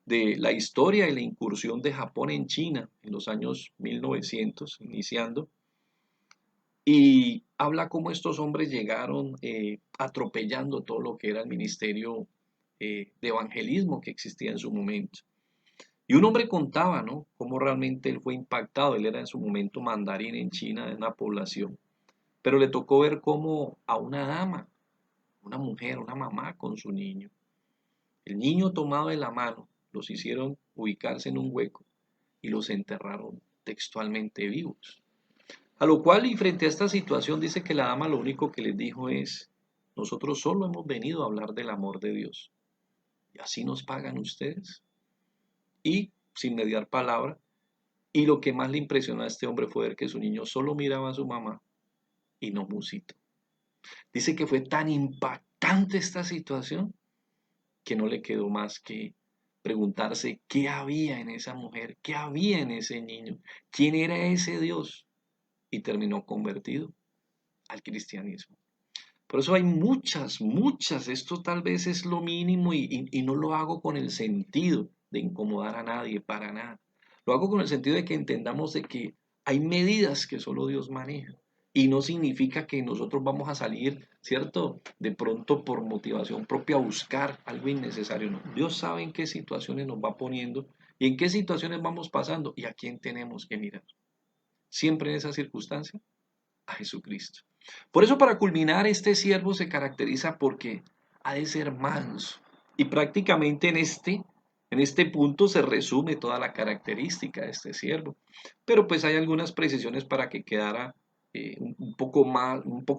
Speaker 2: de la historia y la incursión de Japón en China en los años 1900, iniciando, y habla cómo estos hombres llegaron atropellando todo lo que era el ministerio de evangelismo que existía en su momento. Y un hombre contaba, ¿no?, cómo realmente él fue impactado. Él era en su momento mandarín en China, de una población, pero le tocó ver cómo a una dama, una mujer, una mamá con su niño, el niño tomado de la mano, los hicieron ubicarse en un hueco y los enterraron textualmente vivos. A lo cual, y frente a esta situación, dice que la dama lo único que les dijo es: nosotros solo hemos venido a hablar del amor de Dios. ¿Y así nos pagan ustedes? Y sin mediar palabra, y lo que más le impresionó a este hombre fue ver que su niño solo miraba a su mamá y no musito. Dice que fue tan impactante esta situación que no le quedó más que preguntarse qué había en esa mujer, qué había en ese niño, quién era ese Dios, y terminó convertido al cristianismo. Por eso hay muchas, esto tal vez es lo mínimo y no lo hago con el sentido de incomodar a nadie, para nada. Lo hago con el sentido de que entendamos de que hay medidas que solo Dios maneja y no significa que nosotros vamos a salir, ¿cierto?, de pronto por motivación propia a buscar algo innecesario. No, Dios sabe en qué situaciones nos va poniendo y en qué situaciones vamos pasando y a quién tenemos que mirar. Siempre en esa circunstancia, a Jesucristo. Por eso, para culminar, este siervo se caracteriza porque ha de ser manso. Y prácticamente en este punto se resume toda la característica de este siervo. Pero pues hay algunas precisiones para que quedara un poco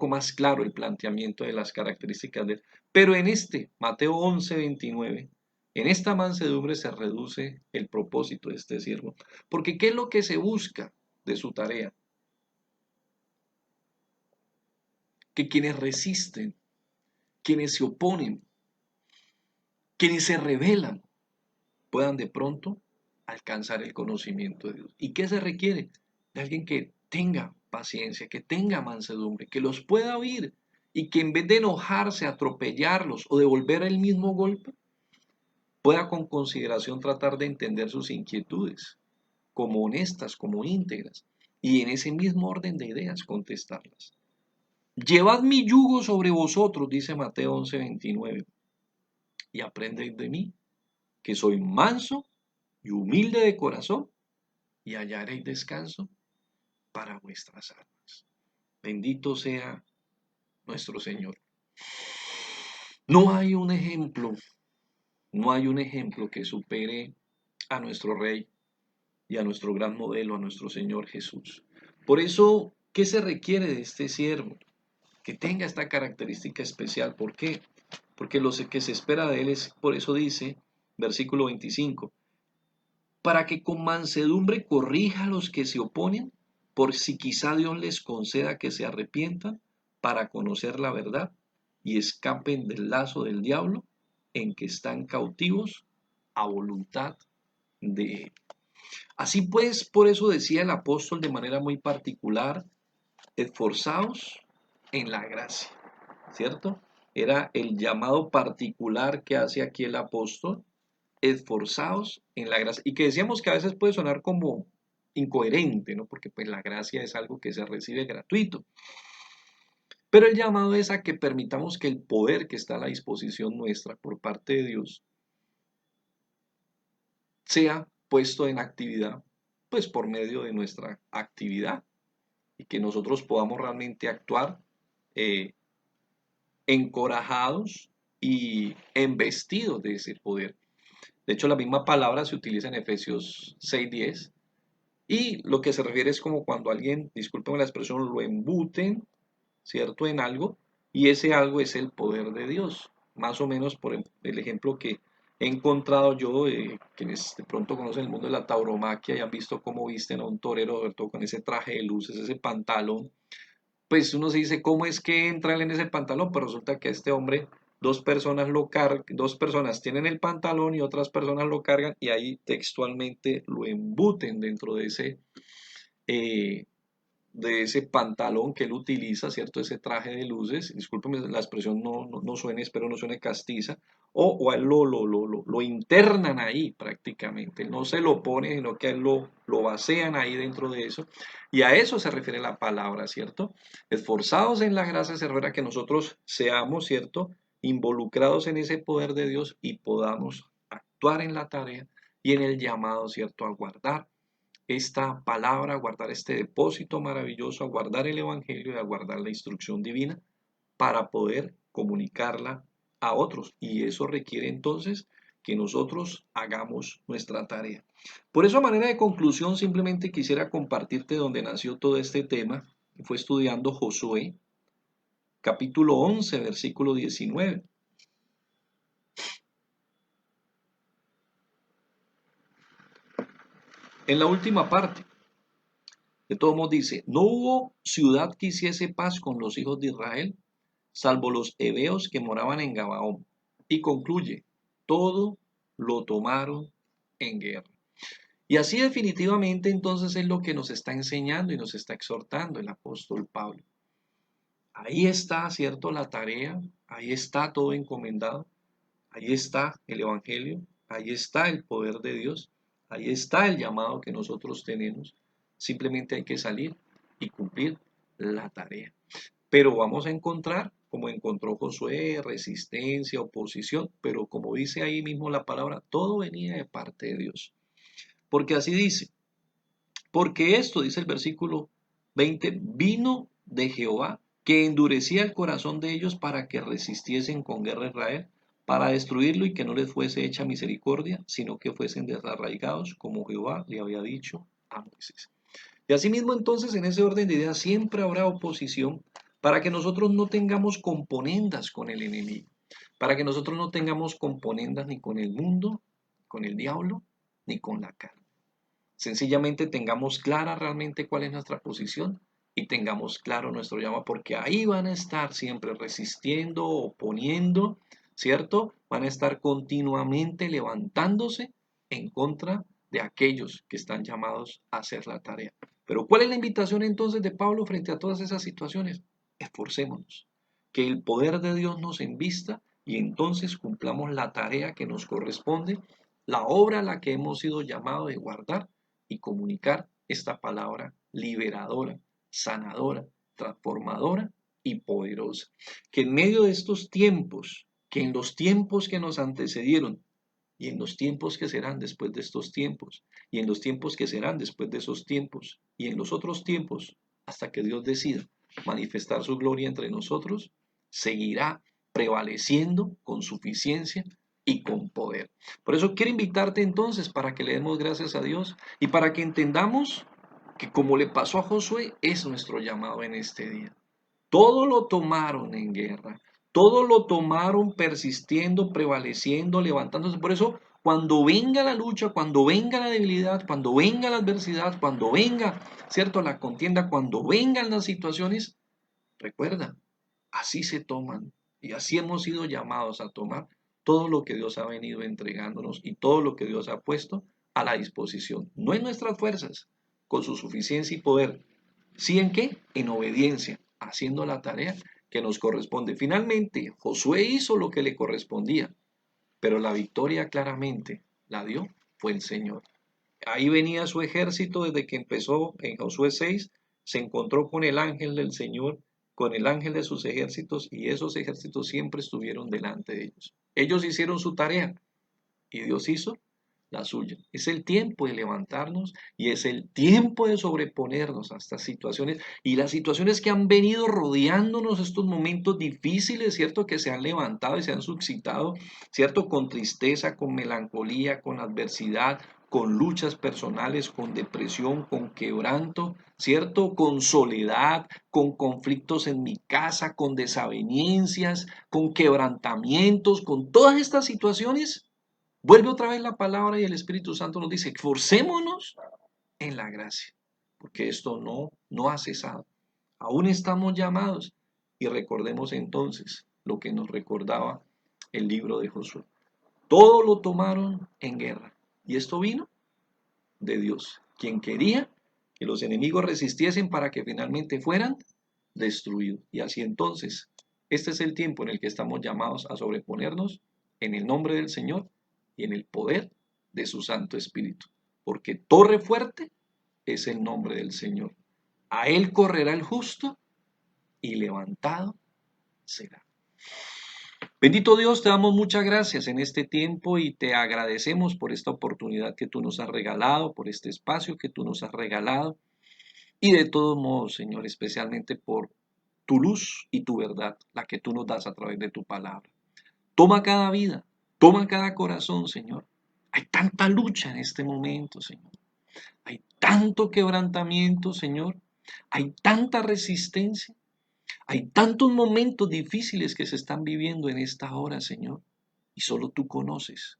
Speaker 2: más claro el planteamiento de las características de él. Pero en Mateo 11:29, en esta mansedumbre se reduce el propósito de este siervo. Porque ¿qué es lo que se busca de su tarea? Que quienes resisten, quienes se oponen, quienes se rebelan, puedan de pronto alcanzar el conocimiento de Dios. ¿Y qué se requiere? De alguien que tenga paciencia, que tenga mansedumbre, que los pueda oír y que en vez de enojarse, atropellarlos o devolver el mismo golpe, pueda con consideración tratar de entender sus inquietudes como honestas, como íntegras, y en ese mismo orden de ideas contestarlas. Llevad mi yugo sobre vosotros, dice Mateo 11:29, y aprended de mí, que soy manso y humilde de corazón, y hallaréis descanso para vuestras almas. Bendito sea nuestro Señor. No hay un ejemplo, no hay un ejemplo que supere a nuestro Rey y a nuestro gran modelo, a nuestro Señor Jesús. Por eso, ¿qué se requiere de este siervo? Que tenga esta característica especial. ¿Por qué? Porque lo que se espera de él es, por eso dice, versículo 25, para que con mansedumbre corrija a los que se oponen, por si quizá Dios les conceda que se arrepientan para conocer la verdad y escapen del lazo del diablo en que están cautivos a voluntad de él. Así pues, por eso decía el apóstol de manera muy particular: esforzaos en la gracia, ¿cierto? Era el llamado particular que hace aquí el apóstol: esforzaos en la gracia. Y que decíamos que a veces puede sonar como incoherente, ¿no? Porque pues la gracia es algo que se recibe gratuito. Pero el llamado es a que permitamos que el poder que está a la disposición nuestra por parte de Dios sea puesto en actividad, pues por medio de nuestra actividad y que nosotros podamos realmente actuar eh, encorajados y embestidos de ese poder. De hecho, la misma palabra se utiliza en Efesios 6:10 y lo que se refiere es como cuando alguien, discúlpenme la expresión, lo embuten, ¿cierto?, en algo, y ese algo es el poder de Dios. Más o menos por el ejemplo que he encontrado yo, quienes de pronto conocen el mundo de la tauromaquia y han visto cómo visten a un torero, sobre todo con ese traje de luces, ese pantalón, pues uno se dice, ¿cómo es que entra él en ese pantalón? Pues resulta que este hombre, dos personas tienen el pantalón y otras personas lo cargan y ahí textualmente lo embuten dentro eh, de ese pantalón que él utiliza, ¿cierto? Ese traje de luces, discúlpeme la expresión, no suene, espero no suene castiza, o a él lo internan ahí prácticamente, no se lo pone, sino que a él lo vacían ahí dentro de eso, y a eso se refiere la palabra, ¿cierto? Esforzados en la gracia se refiere a que nosotros seamos, ¿cierto?, involucrados en ese poder de Dios y podamos actuar en la tarea y en el llamado, ¿cierto?, a guardar esta palabra, a guardar este depósito maravilloso, a guardar el Evangelio y a guardar la instrucción divina para poder comunicarla a otros. Y eso requiere entonces que nosotros hagamos nuestra tarea. Por eso, a manera de conclusión, simplemente quisiera compartirte donde nació todo este tema. Fue estudiando Josué, capítulo 11, versículo 19. En la última parte, de todos modos dice, no hubo ciudad que hiciese paz con los hijos de Israel, salvo los heveos que moraban en Gabaón. Y concluye, todo lo tomaron en guerra. Y así definitivamente entonces es lo que nos está enseñando y nos está exhortando el apóstol Pablo. Ahí está, ¿cierto?, la tarea, ahí está todo encomendado, ahí está el Evangelio, ahí está el poder de Dios, ahí está el llamado que nosotros tenemos. Simplemente hay que salir y cumplir la tarea. Pero vamos a encontrar, como encontró Josué, resistencia, oposición, pero como dice ahí mismo la palabra, todo venía de parte de Dios. Porque así dice, porque esto, dice el versículo 20, vino de Jehová, que endurecía el corazón de ellos para que resistiesen con guerra a Israel, para destruirlo y que no les fuese hecha misericordia, sino que fuesen desarraigados, como Jehová le había dicho a Moisés. Y asimismo entonces en ese orden de ideas siempre habrá oposición para que nosotros no tengamos componendas con el enemigo, para que nosotros no tengamos componendas ni con el mundo, con el diablo, ni con la carne. Sencillamente tengamos clara realmente cuál es nuestra posición y tengamos claro nuestro llamado, porque ahí van a estar siempre resistiendo, oponiendo, ¿cierto? Van a estar continuamente levantándose en contra de aquellos que están llamados a hacer la tarea. Pero ¿cuál es la invitación entonces de Pablo frente a todas esas situaciones? Esforcémonos, que el poder de Dios nos envista y entonces cumplamos la tarea que nos corresponde, la obra a la que hemos sido llamados de guardar y comunicar esta palabra liberadora, sanadora, transformadora y poderosa. Que en medio de estos tiempos, que en los tiempos que nos antecedieron y en los tiempos que serán después de estos tiempos, y en los tiempos que serán después de esos tiempos, y en los otros tiempos, hasta que Dios decida manifestar su gloria entre nosotros, seguirá prevaleciendo con suficiencia y con poder. Por eso quiero invitarte entonces para que le demos gracias a Dios y para que entendamos que como le pasó a Josué, es nuestro llamado en este día. Todo lo tomaron en guerra, todo lo tomaron persistiendo, prevaleciendo, levantándose. Por eso, cuando venga la lucha, cuando venga la debilidad, cuando venga la adversidad, cuando venga, ¿cierto?, la contienda, cuando vengan las situaciones, recuerda, así se toman y así hemos sido llamados a tomar todo lo que Dios ha venido entregándonos y todo lo que Dios ha puesto a la disposición. No en nuestras fuerzas, con su suficiencia y poder. ¿Sí en qué? En obediencia, haciendo la tarea que nos corresponde. Finalmente, Josué hizo lo que le correspondía, pero la victoria claramente la dio fue el Señor. Ahí venía su ejército desde que empezó en Josué 6, se encontró con el ángel del Señor, con el ángel de sus ejércitos, y esos ejércitos siempre estuvieron delante de ellos. Ellos hicieron su tarea y Dios hizo la suya. Es el tiempo de levantarnos y es el tiempo de sobreponernos a estas situaciones y las situaciones que han venido rodeándonos, estos momentos difíciles, ¿cierto? Que se han levantado y se han suscitado, ¿cierto? Con tristeza, con melancolía, con adversidad, con luchas personales, con depresión, con quebranto, ¿cierto? Con soledad, con conflictos en mi casa, con desavenencias, con quebrantamientos, con todas estas situaciones. Vuelve otra vez la palabra y el Espíritu Santo nos dice, esforcémonos en la gracia, porque esto no ha cesado. Aún estamos llamados y recordemos entonces lo que nos recordaba el libro de Josué. Todo lo tomaron en guerra y esto vino de Dios, quien quería que los enemigos resistiesen para que finalmente fueran destruidos. Y así entonces, este es el tiempo en el que estamos llamados a sobreponernos en el nombre del Señor y en el poder de su Santo Espíritu. Porque torre fuerte es el nombre del Señor. A él correrá el justo y levantado será. Bendito Dios, te damos muchas gracias en este tiempo y te agradecemos por esta oportunidad que tú nos has regalado, por este espacio que tú nos has regalado y de todos modos, Señor, especialmente por tu luz y tu verdad, la que tú nos das a través de tu palabra. Toma cada vida, toma cada corazón, Señor. Hay tanta lucha en este momento, Señor. Hay tanto quebrantamiento, Señor. Hay tanta resistencia. Hay tantos momentos difíciles que se están viviendo en esta hora, Señor. Y solo tú conoces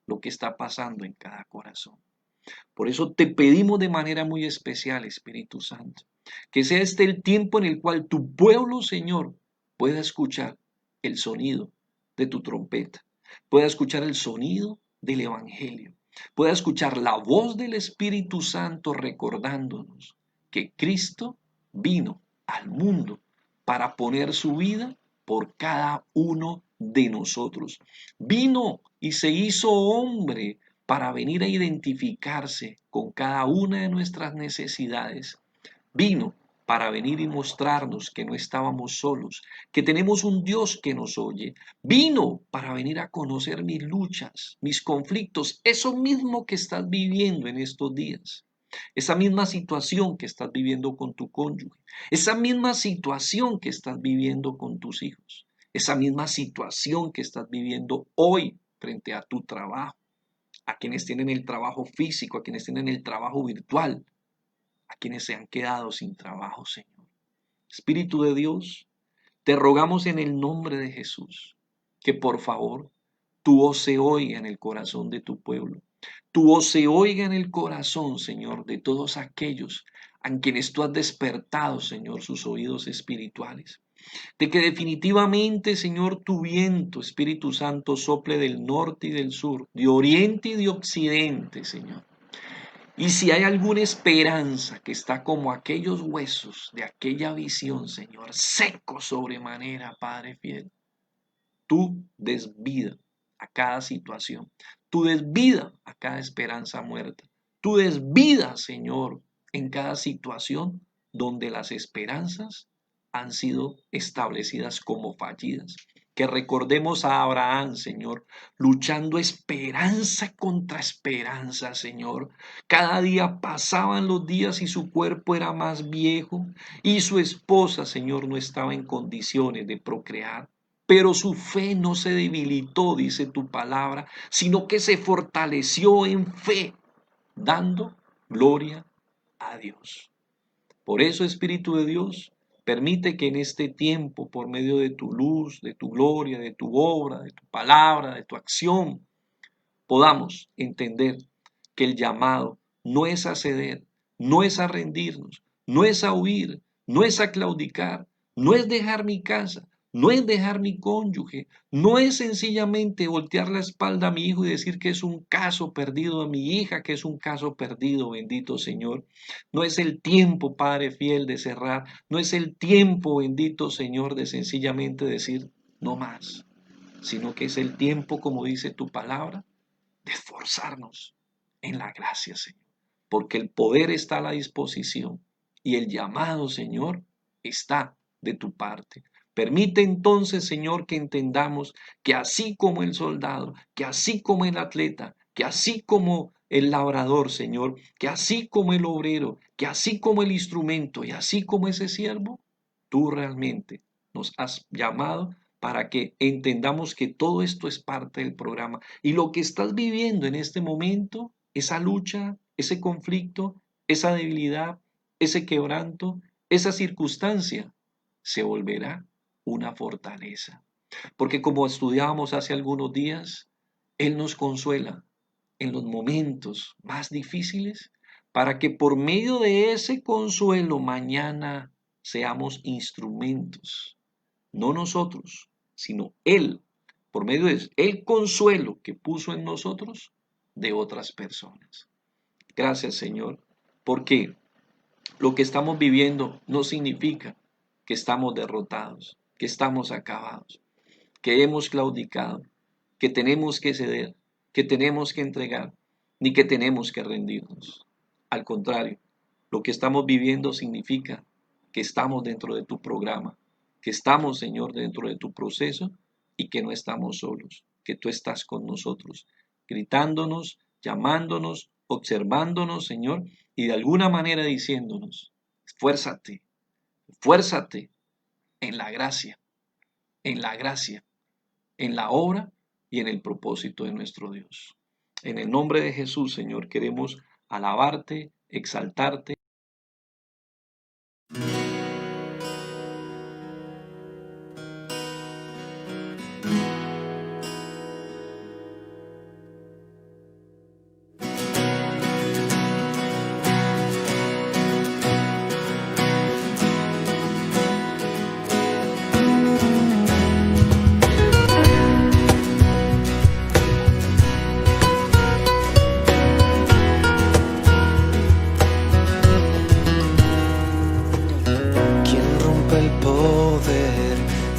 Speaker 2: lo que está pasando en cada corazón. Por eso te pedimos de manera muy especial, Espíritu Santo, que sea este el tiempo en el cual tu pueblo, Señor, pueda escuchar el sonido de tu trompeta, pueda escuchar el sonido del Evangelio, pueda escuchar la voz del Espíritu Santo recordándonos que Cristo vino al mundo para poner su vida por cada uno de nosotros. Vino y se hizo hombre para venir a identificarse con cada una de nuestras necesidades. Vino para venir y mostrarnos que no estábamos solos, que tenemos un Dios que nos oye. Vino para venir a conocer mis luchas, mis conflictos, eso mismo que estás viviendo en estos días. Esa misma situación que estás viviendo con tu cónyuge, esa misma situación que estás viviendo con tus hijos, esa misma situación que estás viviendo hoy frente a tu trabajo, a quienes tienen el trabajo físico, a quienes tienen el trabajo virtual, a quienes se han quedado sin trabajo, Señor. Espíritu de Dios, te rogamos en el nombre de Jesús que por favor tu voz se oiga en el corazón de tu pueblo. Tu voz se oiga en el corazón, Señor, de todos aquellos a quienes tú has despertado, Señor, sus oídos espirituales. De que definitivamente, Señor, tu viento, Espíritu Santo, sople del norte y del sur, de oriente y de occidente, Señor. Y si hay alguna esperanza que está como aquellos huesos de aquella visión, Señor, seco sobremanera, Padre fiel, tú des vida a cada situación, tú des vida a cada esperanza muerta, tú des vida, Señor, en cada situación donde las esperanzas han sido establecidas como fallidas. Que recordemos a Abraham, Señor, luchando esperanza contra esperanza, Señor. Cada día pasaban los días y su cuerpo era más viejo y su esposa, Señor, no estaba en condiciones de procrear. Pero su fe no se debilitó, dice tu palabra, sino que se fortaleció en fe, dando gloria a Dios. Por eso, Espíritu de Dios, permite que en este tiempo, por medio de tu luz, de tu gloria, de tu obra, de tu palabra, de tu acción, podamos entender que el llamado no es a ceder, no es a rendirnos, no es a huir, no es a claudicar, no es dejar mi casa, no es dejar mi cónyuge, no es sencillamente voltear la espalda a mi hijo y decir que es un caso perdido, a mi hija que es un caso perdido, bendito Señor. No es el tiempo, Padre fiel, de cerrar, no es el tiempo, bendito Señor, de sencillamente decir no más, sino que es el tiempo, como dice tu palabra, de esforzarnos en la gracia, Señor, porque el poder está a la disposición y el llamado, Señor, está de tu parte. Permite entonces, Señor, que entendamos que así como el soldado, que así como el atleta, que así como el labrador, Señor, que así como el obrero, que así como el instrumento y así como ese siervo, tú realmente nos has llamado para que entendamos que todo esto es parte del programa. Y lo que estás viviendo en este momento, esa lucha, ese conflicto, esa debilidad, ese quebranto, esa circunstancia, se volverá una fortaleza. Porque como estudiábamos hace algunos días, Él nos consuela en los momentos más difíciles para que por medio de ese consuelo mañana seamos instrumentos, no nosotros, sino Él, por medio de el consuelo que puso en nosotros de otras personas. Gracias, Señor, porque lo que estamos viviendo no significa que estamos derrotados, que estamos acabados, que hemos claudicado, que tenemos que ceder, que tenemos que entregar, ni que tenemos que rendirnos. Al contrario, lo que estamos viviendo significa que estamos dentro de tu programa, que estamos, Señor, dentro de tu proceso y que no estamos solos, que tú estás con nosotros, gritándonos, llamándonos, observándonos, Señor, y de alguna manera diciéndonos, esfuérzate, esfuérzate en la gracia, en la gracia, en la obra y en el propósito de nuestro Dios. En el nombre de Jesús, Señor, queremos alabarte, exaltarte.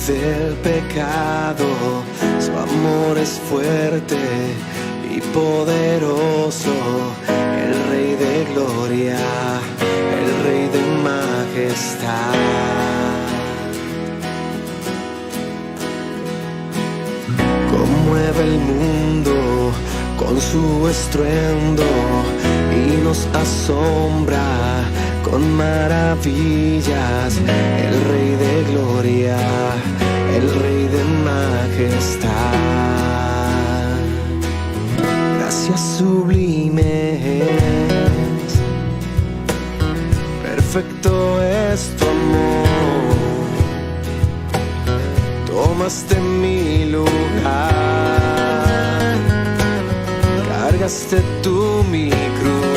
Speaker 5: Del pecado, su amor es fuerte y poderoso, el Rey de gloria, el Rey de majestad. Conmueve el mundo con su estruendo y nos asombra con maravillas, el Rey de gloria, el Rey de majestad. Gracias sublimes, perfecto es tu amor, tomaste mi lugar, cargaste tú mi cruz.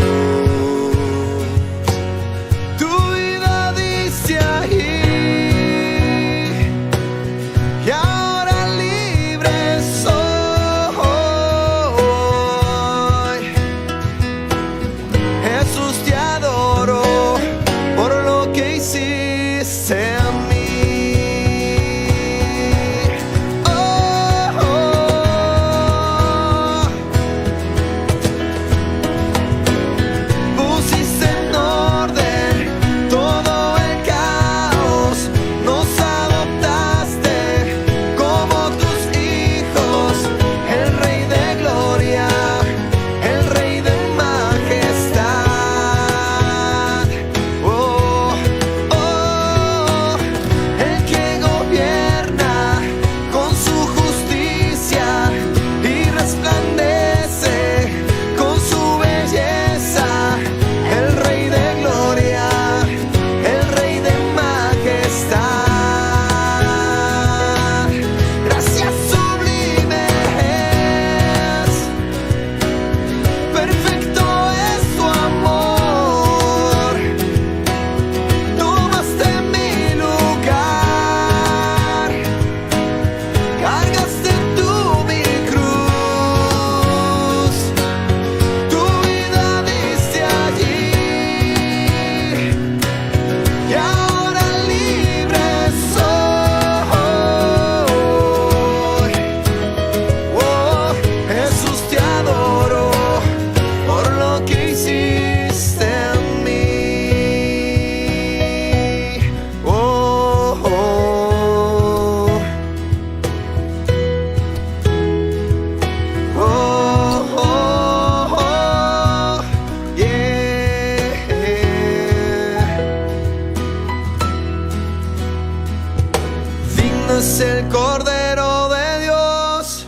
Speaker 5: es el Cordero de Dios.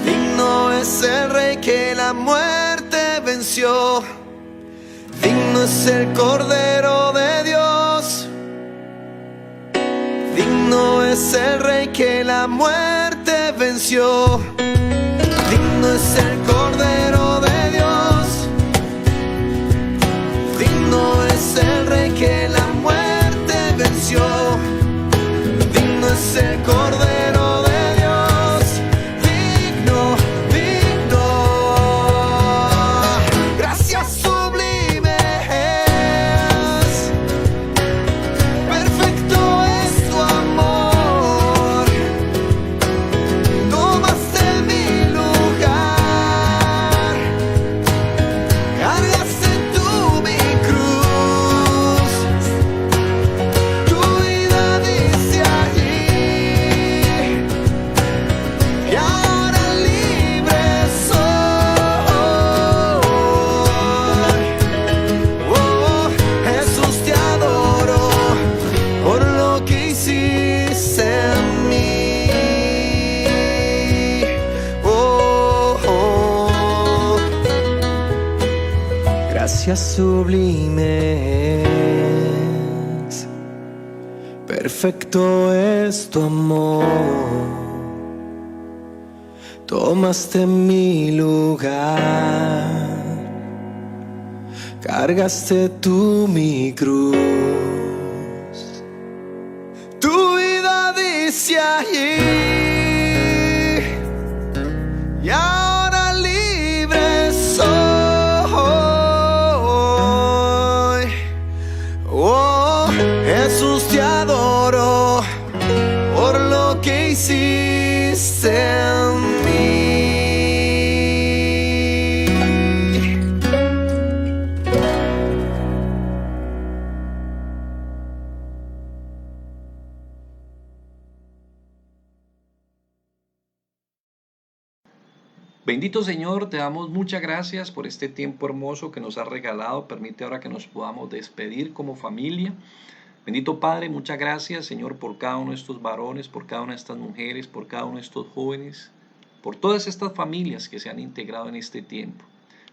Speaker 5: Digno es el Rey que la muerte venció. Digno es el Cordero de Dios. Digno es el Rey que la muerte venció. Digno es el Cordero de Dios. Digno es el Rey que la muerte venció. Digno es el Cordero de Dios. Digno, digno. Gracias sublimes. Perfecto es tu amor. Tomaste mi lugar. Cargaste tú mi cruz. Tu vida dice allí. Y ahora libre soy. Oh, Jesús, te adoro por lo que hiciste en mí. Oh, oh. Gracias sublimes. Perfecto es tu amor. Tomaste mi lugar. Cargaste tú mi cruz. Tu vida dice allí. Y ahora libre soy. Oh, Jesús, te adoro por lo que hiciste en mí.
Speaker 2: Bendito Señor, te damos muchas gracias por este tiempo hermoso que nos has regalado. Permite ahora que nos podamos despedir como familia. Bendito Padre, muchas gracias, Señor, por cada uno de estos varones, por cada una de estas mujeres, por cada uno de estos jóvenes, por todas estas familias que se han integrado en este tiempo.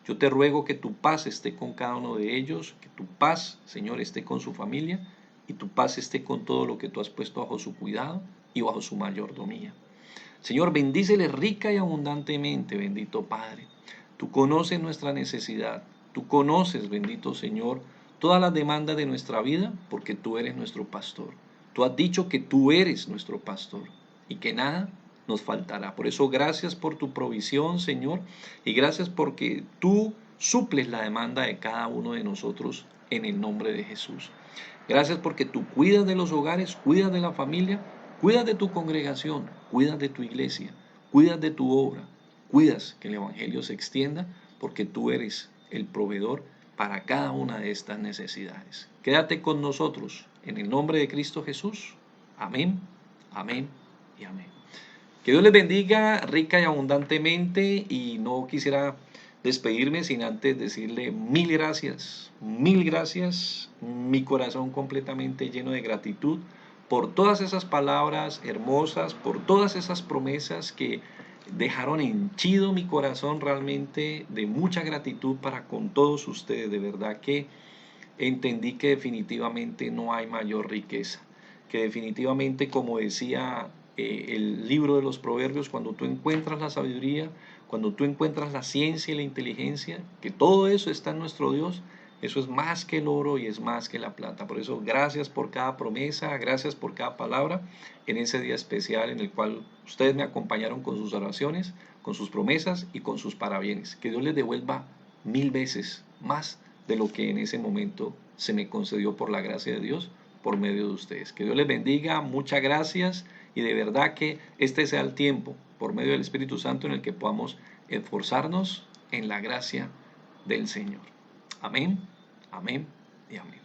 Speaker 2: Yo te ruego que tu paz esté con cada uno de ellos, que tu paz, Señor, esté con su familia y tu paz esté con todo lo que tú has puesto bajo su cuidado y bajo su mayordomía. Señor, bendíceles rica y abundantemente, bendito Padre. Tú conoces nuestra necesidad, tú conoces, bendito Señor, todas las demandas de nuestra vida, porque tú eres nuestro pastor. Tú has dicho que tú eres nuestro pastor y que nada nos faltará. Por eso, gracias por tu provisión, Señor, y gracias porque tú suples la demanda de cada uno de nosotros en el nombre de Jesús. Gracias porque tú cuidas de los hogares, cuidas de la familia, cuidas de tu congregación, cuidas de tu iglesia, cuidas de tu obra, cuidas que el evangelio se extienda, porque tú eres el proveedor para cada una de estas necesidades. Quédate con nosotros en el nombre de Cristo Jesús. Amén, amén y amén. Que Dios les bendiga rica y abundantemente, y no quisiera despedirme sin antes decirle mil gracias, mi corazón completamente lleno de gratitud por todas esas palabras hermosas, por todas esas promesas que dejaron henchido mi corazón realmente de mucha gratitud para con todos ustedes. De verdad que entendí que definitivamente no hay mayor riqueza, que definitivamente, como decía el libro de los Proverbios, cuando tú encuentras la sabiduría, cuando tú encuentras la ciencia y la inteligencia, que todo eso está en nuestro Dios, eso es más que el oro y es más que la plata. Por eso, gracias por cada promesa, gracias por cada palabra en ese día especial en el cual ustedes me acompañaron con sus oraciones, con sus promesas y con sus parabienes. Que Dios les devuelva 1000 veces más de lo que en ese momento se me concedió por la gracia de Dios por medio de ustedes. Que Dios les bendiga, muchas gracias, y de verdad que este sea el tiempo por medio del Espíritu Santo en el que podamos esforzarnos en la gracia del Señor. Amén, amén y amén.